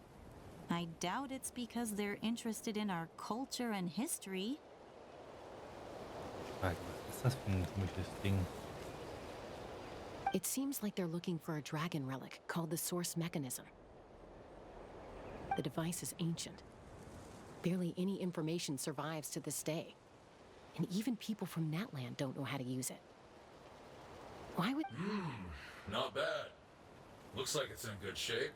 I doubt it's because they're interested in our culture and history. Was ist das für ein komisches Ding? It seems like they're looking for a dragon relic called the Source Mechanism. The device is ancient. Barely any information survives to this day. And even people from that land don't know how to use it. Why would... Not bad. Looks like it's in good shape.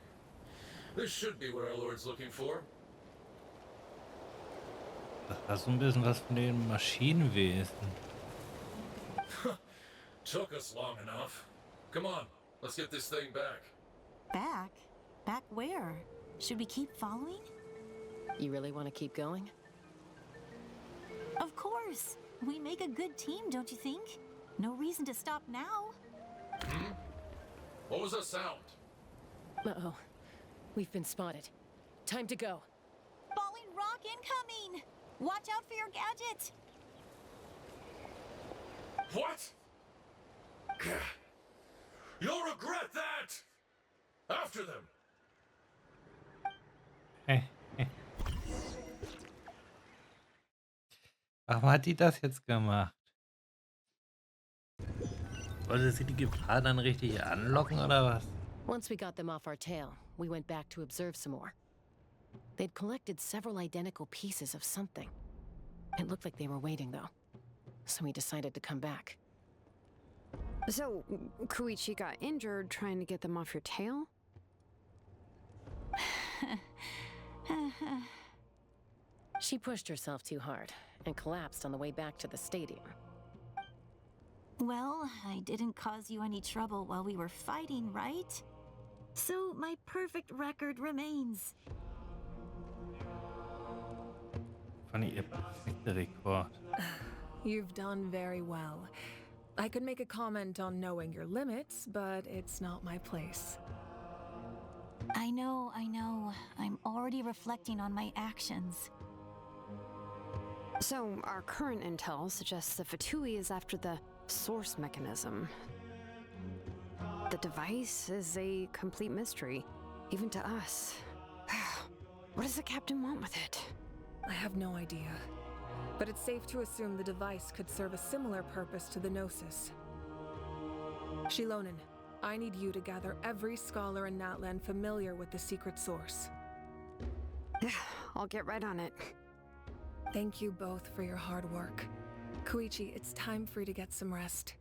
This should be what our Lord's looking for. Das hat so ein bisschen was von den Maschinenwesen. Took us long enough. Come on, let's get this thing back. Back? Back where? Should we keep following? You really want to keep going? Of course! We make a good team, don't you think? No reason to stop now. Hmm? What was that sound? Uh-oh. We've been spotted. Time to go. Falling rock incoming! Watch out for your gadget! What? You'll regret that! After them! Warum hat die das jetzt gemacht? Wollte sie die Gefahr dann richtig anlocken oder was? Once we got them off our tail, we went back to observe some more. They'd collected several identical pieces of something. It looked like they were waiting, though. So we decided to come back. So, Koichi got injured trying to get them off your tail? She pushed herself too hard and collapsed on the way back to the stadium. Well, I didn't cause you any trouble while we were fighting, right? So my perfect record remains. Funny, ihr perfekter Rekord. You've done very well. I could make a comment on knowing your limits, but it's not my place. I know. I'm already reflecting on my actions. So, our current intel suggests that Fatui is after the source mechanism. The device is a complete mystery, even to us. What does the captain want with it? I have no idea. But it's safe to assume the device could serve a similar purpose to the Gnosis. Shilonen, I need you to gather every scholar in Natlan familiar with the secret source. I'll get right on it. Thank you both for your hard work. Koichi, it's time for you to get some rest.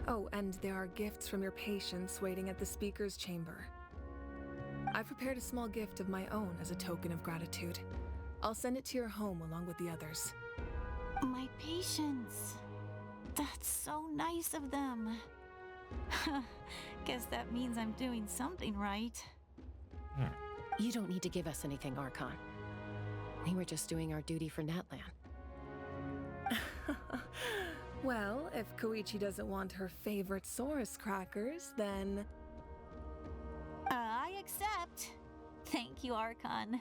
Oh, and there are gifts from your patients waiting at the speaker's chamber. I've prepared a small gift of my own as a token of gratitude. I'll send it to your home along with the others. My patience. That's so nice of them. Guess that means I'm doing something right. You don't need to give us anything, Archon. We were just doing our duty for Natlan. Well, if Koichi doesn't want her favorite Saurus crackers, then... I accept. Thank you, Archon.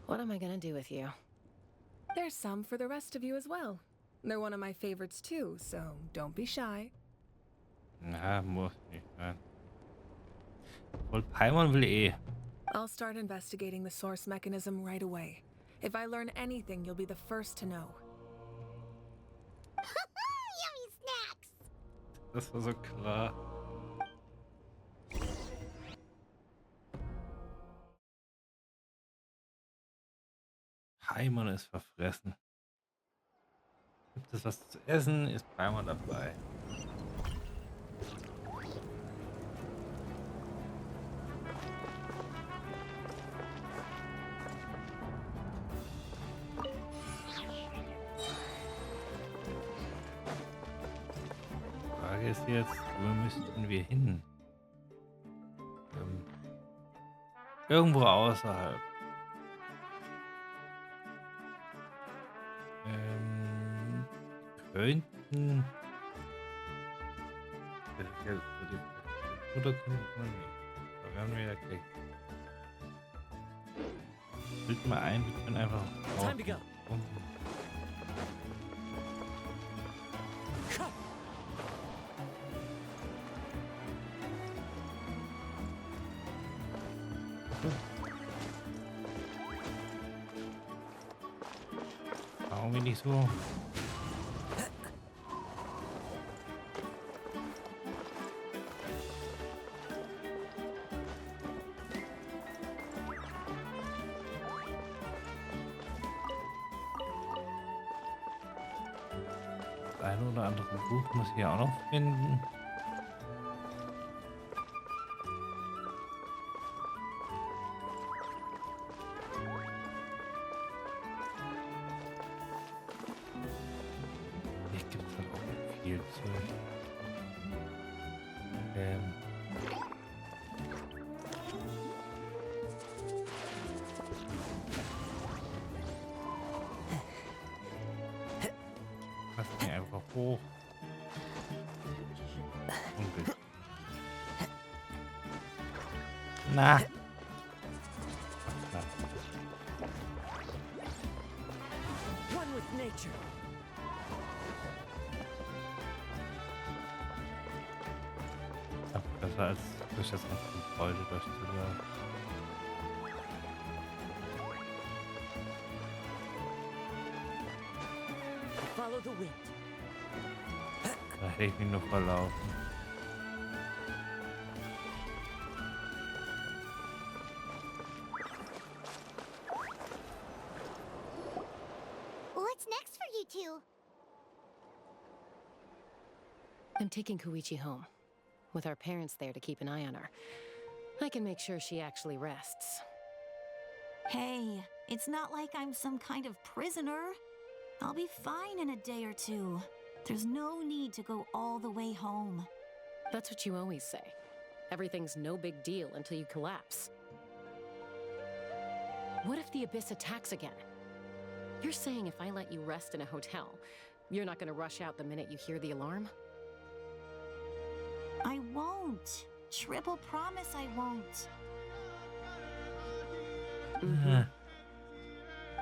What am I gonna do with you? There's some for the rest of you as well. They're one of my favorites too, so don't be shy. Na, muss nicht sein. Wohl Paimon will eh. I'll start investigating the source mechanism right away. If I learn anything, you'll be the first to know. Yummy snacks! Das war so klar. Paimon ist verfressen. Gibt es was zu essen, ist Paimon dabei. Die Frage ist jetzt, wo müssten wir hin? Irgendwo außerhalb. Könnten. Oder könnten wir nicht. Da werden wir ja gleich. Bild mal ein, wir können einfach. Time to go. Warum bin ich so? Das eine oder andere Buch muss ich ja auch noch finden. Spielzeug. Lass mich einfach hoch. Unglück. Na. One with nature. Ach, besser als durch das ganze Gebäude durchzulaufen. Follow the wind. Da hätte ich mich nur verlaufen. What's next for you two? I'm taking Koichi home, with our parents there to keep an eye on her. I can make sure she actually rests. Hey, it's not like I'm some kind of prisoner. I'll be fine in a day or two. There's no need to go all the way home. That's what you always say. Everything's no big deal until you collapse. What if the Abyss attacks again? You're saying if I let you rest in a hotel, you're not gonna rush out the minute you hear the alarm? I won't. Triple promise I won't.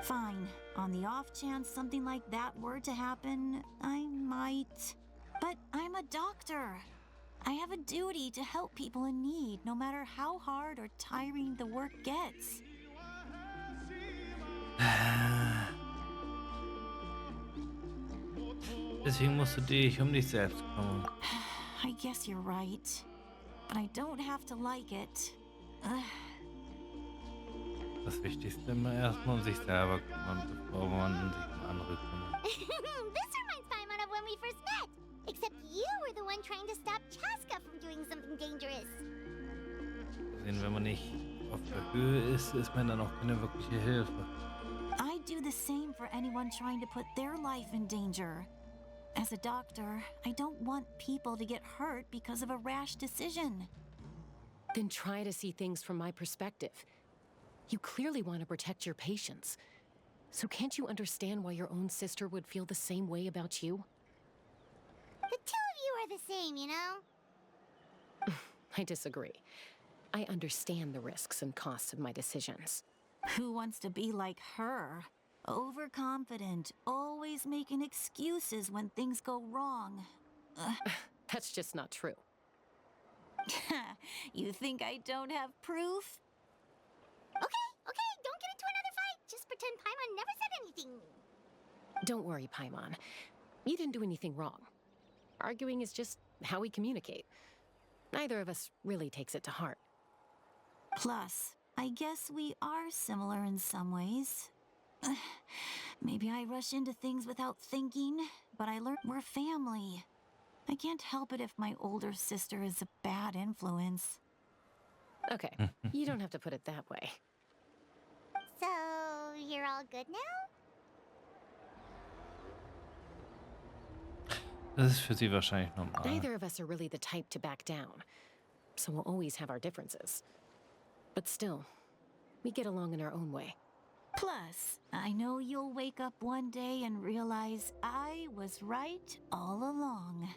Fine. On the off chance something like that were to happen, I might. But I'm a doctor. I have a duty to help people in need, no matter how hard or tiring the work gets. Deswegen musst du dich dich selbst kümmern. I guess you're right. But I don't have to like it. Das Wichtigste immer erstmal sich selber kümmern, bevor man sich andere kümmert. This reminds Paimon of when we first met. Except you were the one trying to stop Chaska from doing something dangerous. Wenn man nicht auf der Höhe ist, ist man dann auch keine wirkliche Hilfe. I do the same for anyone trying to put their life in danger. As a doctor, I don't want people to get hurt because of a rash decision. Then try to see things from my perspective. You clearly want to protect your patients. So can't you understand why your own sister would feel the same way about you? The two of you are the same, you know? I disagree. I understand the risks and costs of my decisions. Who wants to be like her? Overconfident, always making excuses when things go wrong. That's just not true. You think I don't have proof? Okay, don't get into another fight. Just pretend Paimon never said anything. Don't worry, Paimon. You didn't do anything wrong. Arguing is just how we communicate. Neither of us really takes it to heart. Plus, I guess we are similar in some ways. Maybe I rush into things without thinking, but I learned we're family. I can't help it if my older sister is a bad influence. Okay, you don't have to put it that way. So, you're all good now? Das ist für sie wahrscheinlich normal. Neither of us are really the type to back down, so we'll always have our differences. But still, we get along in our own way. Plus, I know you'll wake up one day and realize I was right all along.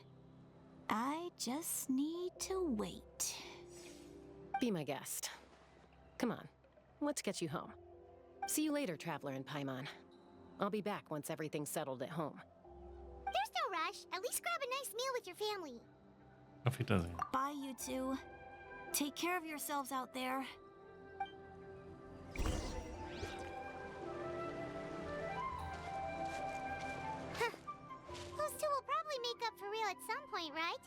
I just need to wait. Be my guest. Come on, let's get you home. See you later, Traveler and Paimon. I'll be back once everything's settled at home. There's no rush. At least grab a nice meal with your family. Auf Wiedersehen. Bye, you two. Take care of yourselves out there. Those two will probably make up for real at some point, right?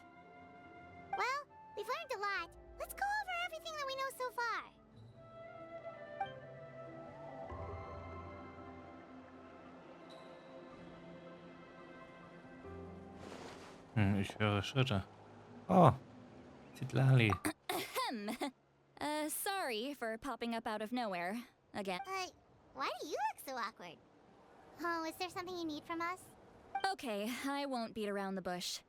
Well, we've learned a lot. Let's go over everything that we know so far. Ich höre Schritte. Oh, Zitlali. Sorry for popping up out of nowhere again. Why do you look so awkward? Oh, is there something you need from us? Okay, I won't beat around the bush.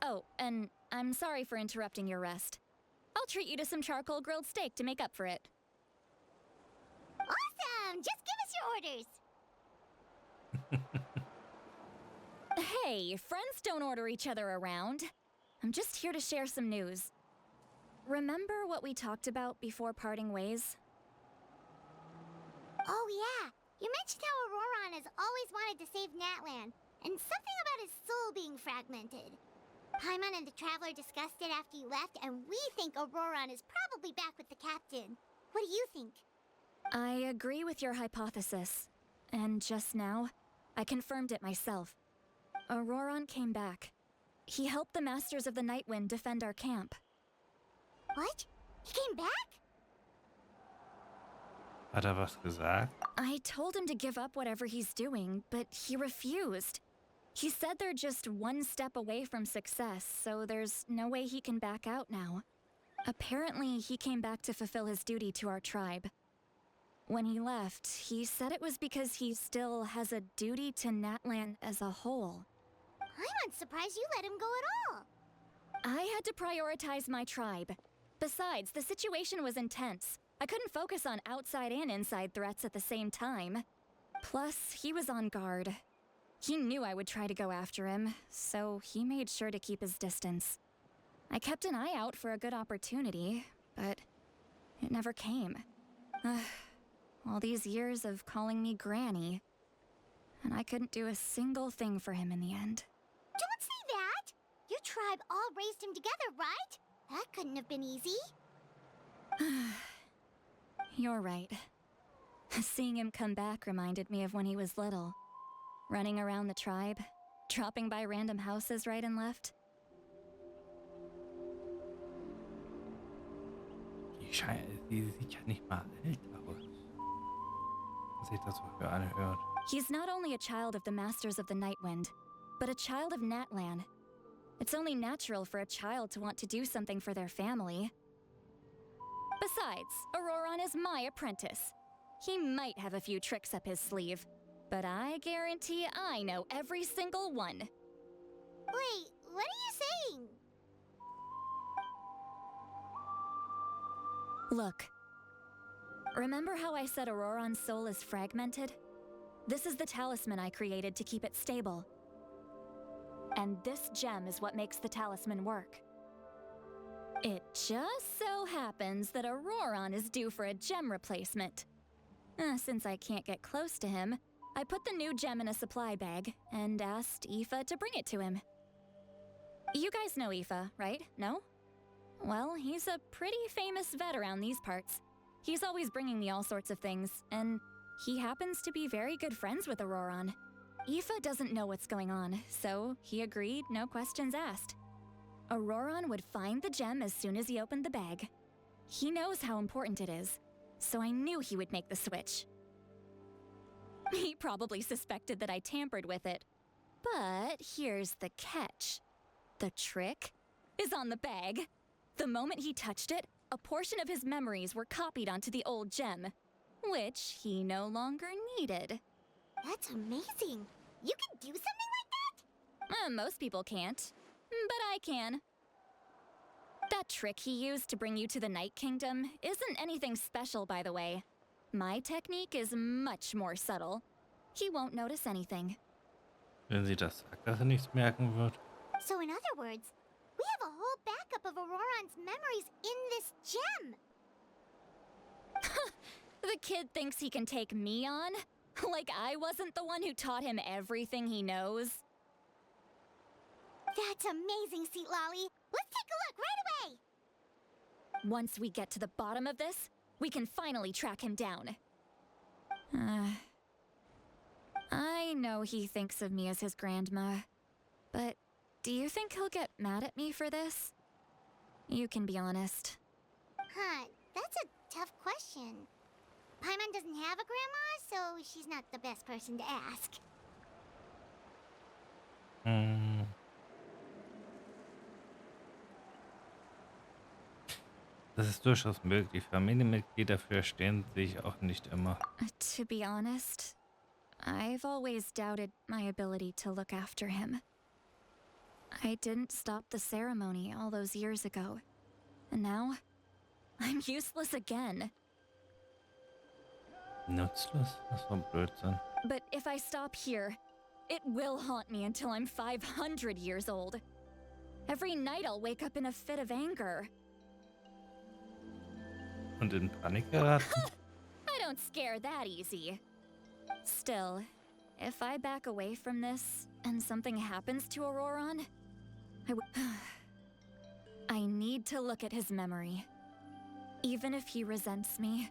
Oh, and I'm sorry for interrupting your rest. I'll treat you to some charcoal grilled steak to make up for it. Awesome! Just give us your orders. Hey, friends don't order each other around. I'm just here to share some news. Remember what we talked about before parting ways? Oh yeah, you mentioned how Auroron has always wanted to save Natlan, and something about his soul being fragmented. Paimon and the Traveler discussed it after you left, and we think Auroron is probably back with the Captain. What do you think? I agree with your hypothesis. And just now, I confirmed it myself. Auroron came back. He helped the Masters of the Nightwind defend our camp. What? He came back? Hat was gesagt? I told him to give up whatever he's doing, but he refused. He said they're just one step away from success, so there's no way he can back out now. Apparently, he came back to fulfill his duty to our tribe. When he left, he said it was because he still has a duty to Natlan as a whole. I'm surprised you let him go at all. I had to prioritize my tribe. Besides, the situation was intense. I couldn't focus on outside and inside threats at the same time. Plus, he was on guard. He knew I would try to go after him, so he made sure to keep his distance. I kept an eye out for a good opportunity, but it never came. All these years of calling me Granny, and I couldn't do a single thing for him in the end. Don't say that! Your tribe all raised him together, right? That couldn't have been easy. You're right. Seeing him come back reminded me of when he was little. Running around the tribe, dropping by random houses right and left. Sie sieht ja nicht mal alt aus. Was sich das so für anhört. He's not only a child of the Masters of the Nightwind, but a child of Natlan. It's only natural for a child to want to do something for their family. Besides, Auroron is my apprentice. He might have a few tricks up his sleeve, but I guarantee I know every single one. Wait, what are you saying? Look. Remember how I said Auroron's soul is fragmented? This is the talisman I created to keep it stable. And this gem is what makes the talisman work. It just so happens that Auroron is due for a gem replacement. Since I can't get close to him, I put the new gem in a supply bag and asked Aoife to bring it to him. You guys know Aoife, right? No? Well, he's a pretty famous vet around these parts. He's always bringing me all sorts of things, and he happens to be very good friends with Auroron. Aoife doesn't know what's going on, so he agreed, no questions asked. Auroron would find the gem as soon as he opened the bag. He knows how important it is, so I knew he would make the switch. He probably suspected that I tampered with it. But here's the catch. The trick is on the bag. The moment he touched it, a portion of his memories were copied onto the old gem, which he no longer needed. That's amazing. You can do something like that? Most people can't, but I can. That trick he used to bring you to the Night Kingdom isn't anything special, by the way. My technique is much more subtle. He won't notice anything. Wenn sie das sagt, dass er nichts merken wird. So in other words, we have a whole backup of Auroron's memories in this gem. The kid thinks he can take me on? Like I wasn't the one who taught him everything he knows? That's amazing, Seat Lolly. Let's take a look right away. Once we get to the bottom of this, we can finally track him down. I know he thinks of me as his grandma, but do you think he'll get mad at me for this? You can be honest. Huh, that's a tough question. Paimon doesn't have a grandma, so she's not the best person to ask. Das ist durchaus möglich. Familienmitglieder verstehen sich auch nicht immer. To be honest, I've always doubted my ability to look after him. I didn't stop the ceremony all those years ago. And now, I'm useless again. Nutzlos? Das war Blödsinn. But if I stop here, it will haunt me until I'm 500 years old. Every night I'll wake up in a fit of anger. Und in Panik geraten? I don't scare that easy. Still, if I back away from this and something happens to Auroron, I need to look at his memory. Even if he resents me,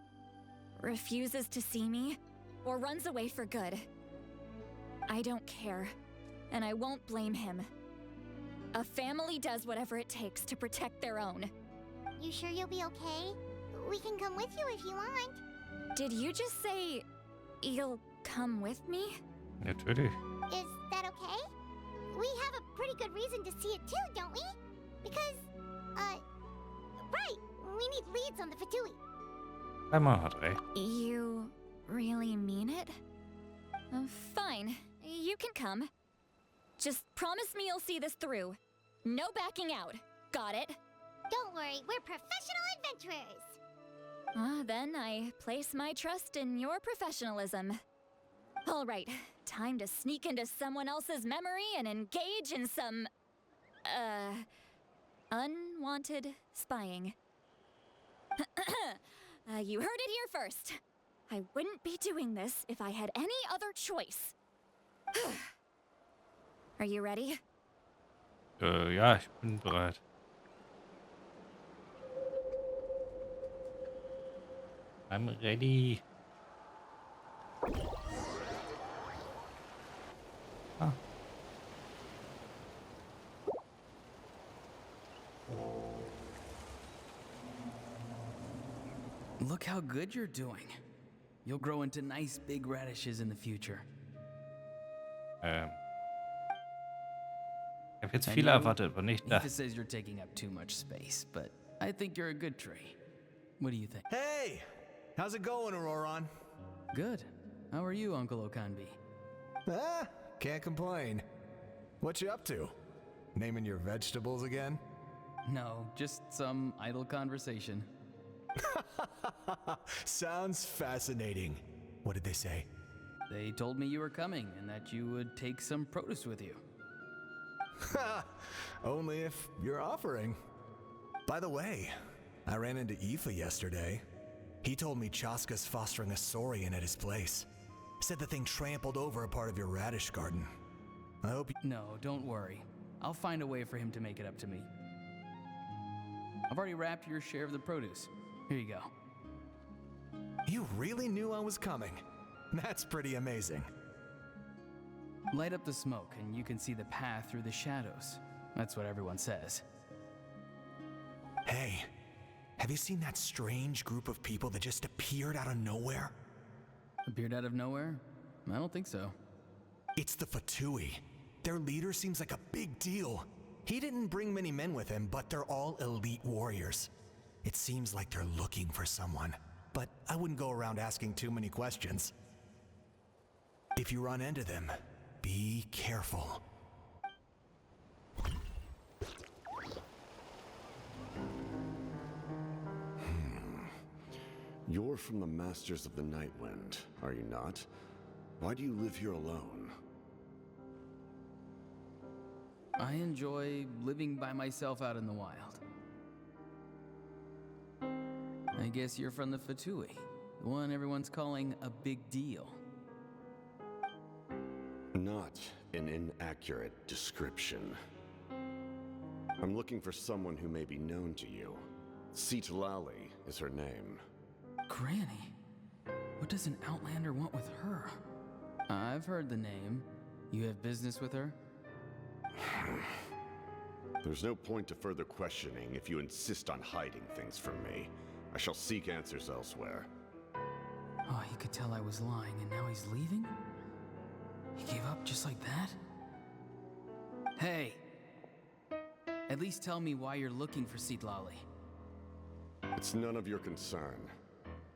refuses to see me, or runs away for good. I don't care, and I won't blame him. A family does whatever it takes to protect their own. You sure you'll be okay? We can come with you if you want. Did you just say you'll come with me? Natürlich. Is that okay? We have a pretty good reason to see it too, don't we? Because, right, we need leads on the Fatui. Einmal hat recht. You really mean it? Fine, you can come. Just promise me you'll see this through. No backing out. Got it? Don't worry, we're professional adventurers. Then I place my trust in your professionalism. All right, time to sneak into someone else's memory and engage in some, unwanted spying. You heard it here first. I wouldn't be doing this if I had any other choice. Are you ready? Ja, ich bin bereit. I'm ready. Ah. Look how good you're doing. You'll grow into nice big radishes in the future. Ich habe jetzt viel erwartet, aber nicht das. Eva says you're taking up too much space, but I think you're a good tree. What do you think? Hey! How's it going, Auroron? Good. How are you, Uncle Okanbi? Can't complain. What you up to? Naming your vegetables again? No, just some idle conversation. Sounds fascinating. What did they say? They told me you were coming and that you would take some produce with you. Only if you're offering. By the way, I ran into Aoife yesterday. He told me Chaska's fostering a saurian at his place. Said the thing trampled over a part of your radish garden. I hope you— No, don't worry. I'll find a way for him to make it up to me. I've already wrapped your share of the produce. Here you go. You really knew I was coming. That's pretty amazing. Light up the smoke and you can see the path through the shadows. That's what everyone says. Hey, have you seen that strange group of people that just appeared out of nowhere? Appeared out of nowhere? I don't think so. It's the Fatui. Their leader seems like a big deal. He didn't bring many men with him, but they're all elite warriors. It seems like they're looking for someone, but I wouldn't go around asking too many questions. If you run into them, be careful. You're from the Masters of the Night Wind, are you not? Why do you live here alone? I enjoy living by myself out in the wild. I guess you're from the Fatui, the one everyone's calling a big deal. Not an inaccurate description. I'm looking for someone who may be known to you. Sitlali is her name. Granny? What does an Outlander want with her? I've heard the name. You have business with her? There's no point to further questioning if you insist on hiding things from me. I shall seek answers elsewhere. Oh, he could tell I was lying and now he's leaving? He gave up just like that? Hey! At least tell me why you're looking for Sitlali. It's none of your concern.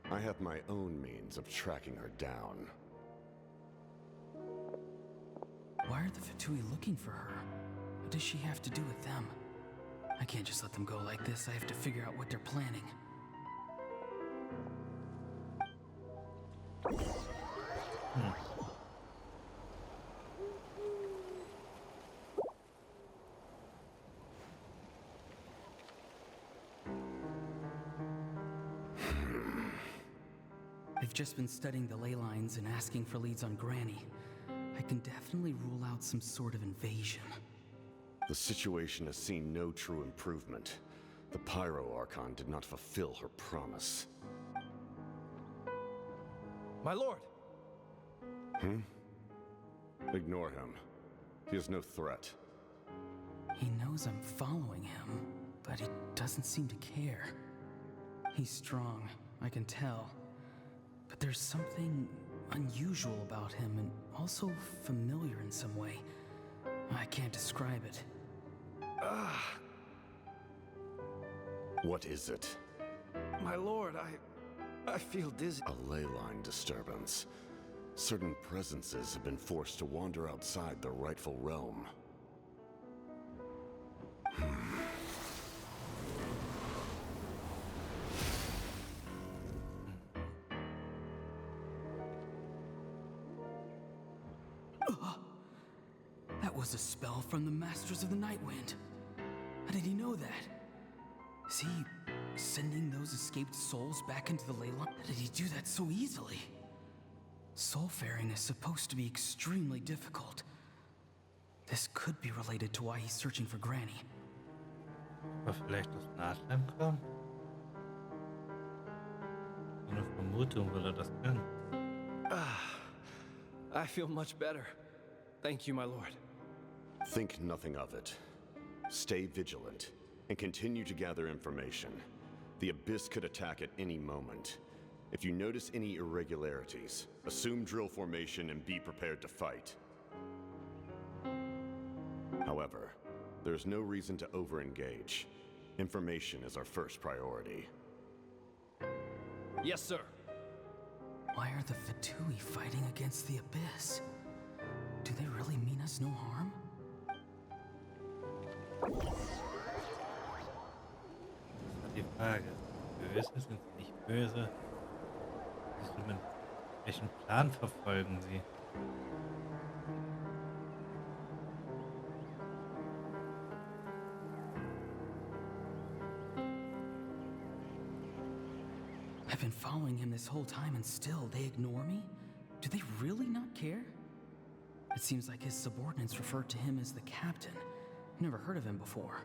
I have my own means of tracking her down. Why are the Fatui looking for her? What does she have to do with them? I can't just let them go like this. I have to figure out what they're planning. I've just been studying the ley lines and asking for leads on Granny. I can definitely rule out some sort of invasion. The situation has seen no true improvement. The Pyro Archon did not fulfill her promise. My lord! Ignore him. He is no threat. He knows I'm following him, but he doesn't seem to care. He's strong, I can tell. But there's something unusual about him and also familiar in some way. I can't describe it. What is it? My lord, I feel dizzy. A ley line disturbance. Certain presences have been forced to wander outside their rightful realm. That was a spell from the Masters of the Night Wind. How did he know that? Is he sending those escaped souls back into the ley line? How did he do that so easily? Soulfaring is supposed to be extremely difficult. This could be related to why he's searching for Granny. Aber vielleicht aus Nachheim kommen? So eine Vermutung, will er das können. I feel much better. Thank you, my lord. Think nothing of it. Stay vigilant, and continue to gather information. The Abyss could attack at any moment. If you notice any irregularities, assume drill formation and be prepared to fight. However, there's no reason to over-engage. Information is our first priority. Yes, sir. Why are the Fatui fighting against the Abyss? Do they really mean us no harm? Das ist die Frage. Böse sind sie nicht böse? Welchen Plan verfolgen sie? I've been following him this whole time and still they ignore me? Do they really not care? It seems like his subordinates referred to him as the captain. Never heard of him before.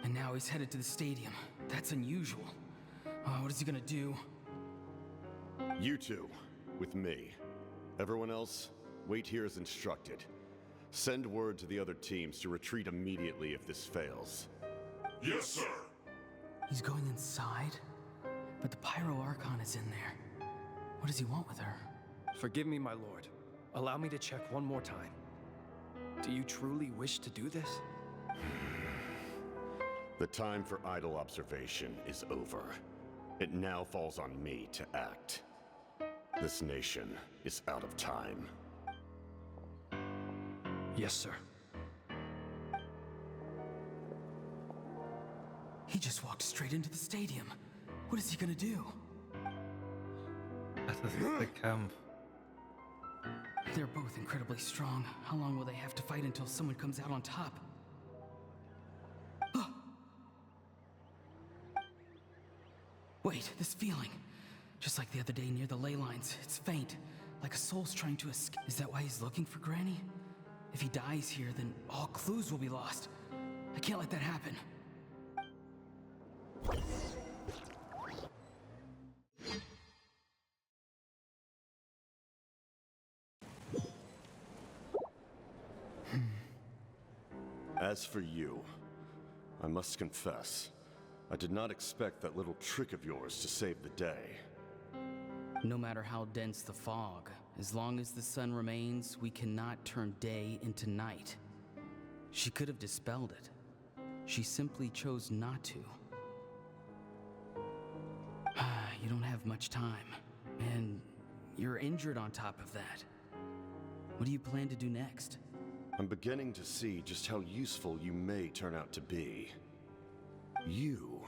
And now he's headed to the stadium. That's unusual. What is he gonna do? You two, with me. Everyone else, wait here as instructed. Send word to the other teams to retreat immediately if this fails. Yes, sir. He's going inside? But the Pyro Archon is in there. What does he want with her? Forgive me, my lord. Allow me to check one more time. Do you truly wish to do this? The time for idle observation is over. It now falls on me to act. This nation is out of time. Yes, sir. He just walked straight into the stadium. What is he gonna do? Das ist der Kampf. They're both incredibly strong. How long will they have to fight until someone comes out on top? Wait, this feeling. Just like the other day near the ley lines. It's faint, like a soul's trying to escape. Is that why he's looking for Granny? If he dies here, then all clues will be lost. I can't let that happen. As for you, I must confess, I did not expect that little trick of yours to save the day. No matter how dense the fog, as long as the sun remains, we cannot turn day into night. She could have dispelled it. She simply chose not to. You don't have much time, and you're injured on top of that. What do you plan to do next? I'm beginning to see just how useful you may turn out to be. You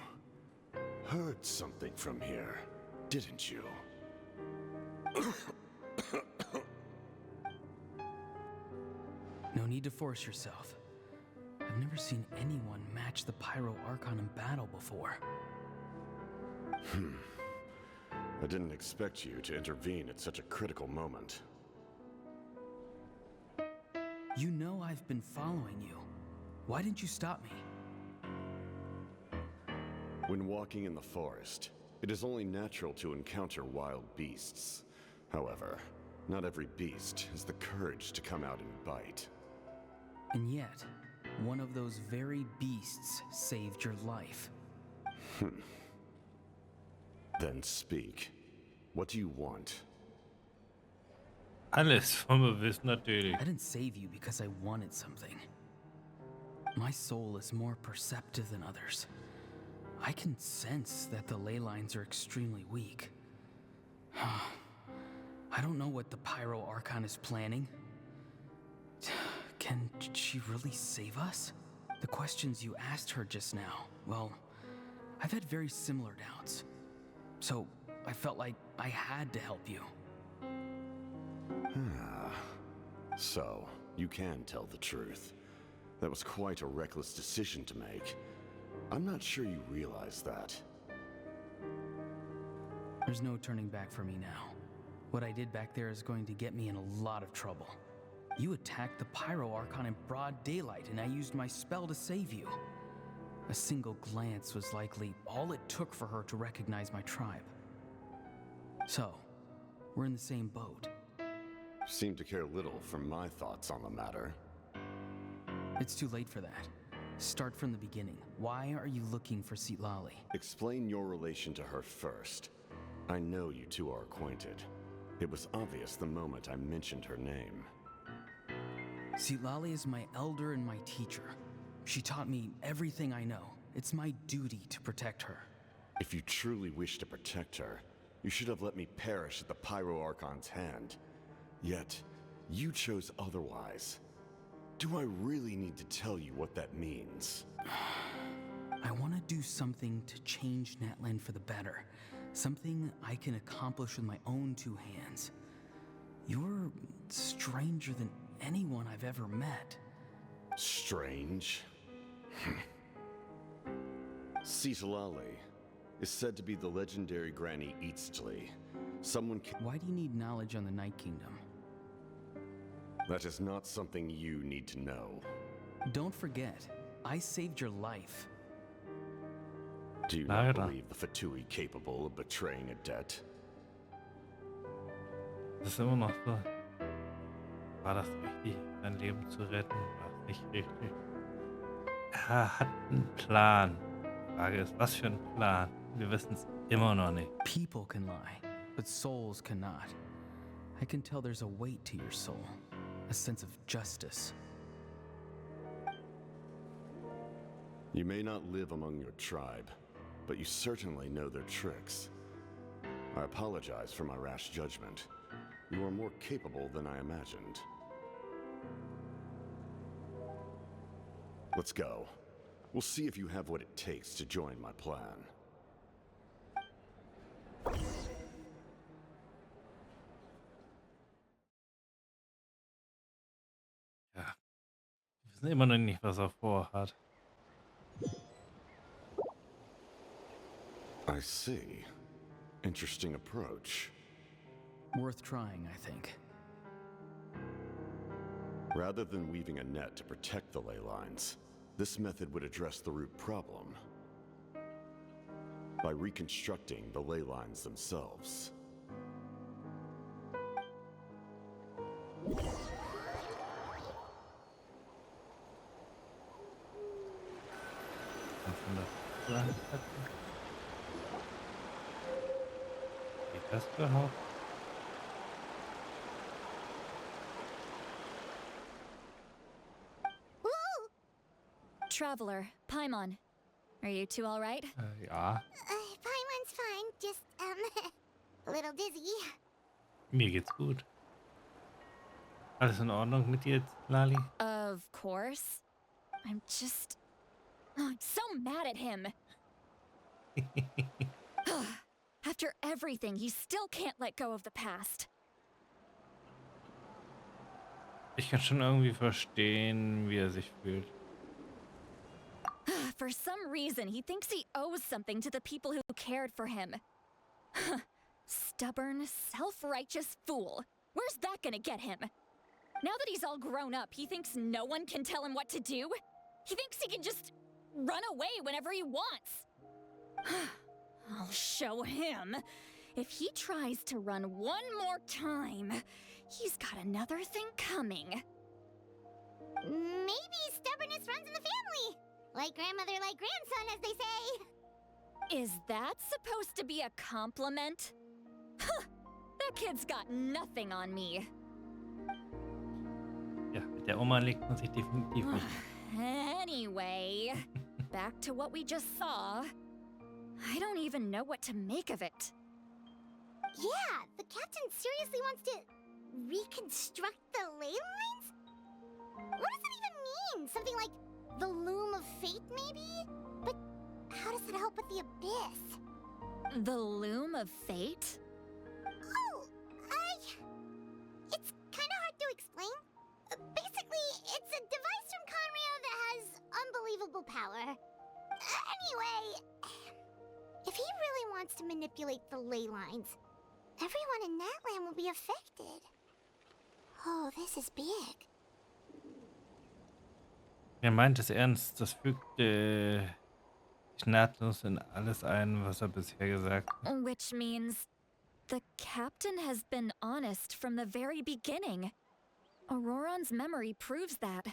heard something from here, didn't you? No need to force yourself. I've never seen anyone match the Pyro Archon in battle before. I didn't expect you to intervene at such a critical moment. You know I've been following you. Why didn't you stop me? When walking in the forest, it is only natural to encounter wild beasts. However, not every beast has the courage to come out and bite. And yet, one of those very beasts saved your life. Then speak. What do you want? Alles vom Wissen natürlich. I didn't save you because I wanted something. My soul is more perceptive than others. I can sense that the ley lines are extremely weak. I don't know what the Pyro Archon is planning. Can she really save us? The questions you asked her just now, well, I've had very similar doubts. So I felt like I had to help you. So, you can tell the truth. That was quite a reckless decision to make. I'm not sure you realize that. There's no turning back for me now. What I did back there is going to get me in a lot of trouble. You attacked the Pyro Archon in broad daylight, and I used my spell to save you. A single glance was likely all it took for her to recognize my tribe. So, we're in the same boat. Seem to care little for my thoughts on the matter. It's too late for that. Start from the beginning. Why are you looking for Sitlali? Explain your relation to her first. I know you two are acquainted. It was obvious the moment I mentioned her name. Sitlali is my elder and my teacher. She taught me everything I know. It's my duty to protect her. If you truly wish to protect her, you should have let me perish at the Pyro Archon's hand. Yet, you chose otherwise. Do I really need to tell you what that means? I want to do something to change Natlan for the better. Something I can accomplish with my own two hands. You're stranger than anyone I've ever met. Strange? Sitlali is said to be the legendary Granny Eastly. Someone can— Why do you need knowledge on the Night Kingdom? That is not something you need to know. Don't forget, I saved your life. Do you not believe the Fatui capable of betraying a debt? Das ist immer noch so. War das richtig, sein Leben zu retten? War es nicht richtig? Er hat einen Plan. Die Frage ist, was für ein Plan? Wir wissen es immer noch nicht. People can lie, but souls cannot. I can tell there's a weight to your soul, a sense of justice. You may not live among your tribe, but you certainly know their tricks. I apologize for my rash judgment. You are more capable than I imagined. Let's go. We'll see if you have what it takes to join my plan. Ja. Wir wissen immer noch nicht, was er vorhat. I see. Interesting approach. Worth trying, I think. Rather than weaving a net to protect the ley lines, this method would address the root problem by reconstructing the ley lines themselves. Geht das überhaupt? Traveler, Paimon. Are you two all right? Ja. Paimon's fine, just, a little dizzy. Mir geht's gut. Alles in Ordnung mit dir jetzt, Lali? Of course. I'm so mad at him. After everything, he still can't let go of the past. Ich kann schon irgendwie verstehen, wie er sich fühlt. For some reason, he thinks he owes something to the people who cared for him. Stubborn, self-righteous fool. Where's that gonna get him? Now that he's all grown up, he thinks no one can tell him what to do? He thinks he can just run away whenever he wants. I'll show him. If he tries to run one more time, he's got another thing coming. Maybe stubbornness runs in the family. Like grandmother, like grandson, as they say. Is that supposed to be a compliment? That kid's got nothing on me. Ja, mit der Oma legt man sich definitiv nicht. Anyway, back to what we just saw. I don't even know what to make of it. Yeah, the captain seriously wants to reconstruct the ley lines? What does that even mean? Something like the loom of fate, maybe? But how does that help with the abyss? The loom of fate? Oh, it's kind of hard to explain. Basically, it's a device from Conrio that has unbelievable power. Anyway, if he really wants to manipulate the ley lines, everyone in that land will be affected. Oh, this is big. Er meint es ernst. Das fügt sich nahtlos in alles ein, was er bisher gesagt hat. Which means the captain has been honest from the very beginning. Auroron's memory proves that.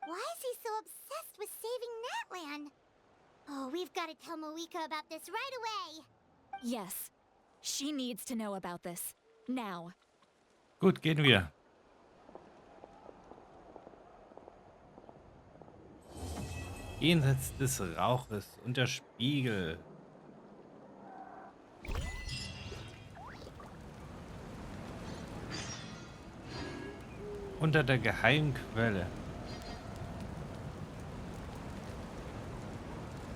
Why is he so obsessed with saving that land? Oh, we've got to tell Moika about this right away. Yes, she needs to know about this. Now. Gut, gehen wir. Jenseits des Rauches und der Spiegel. Unter der Geheimquelle.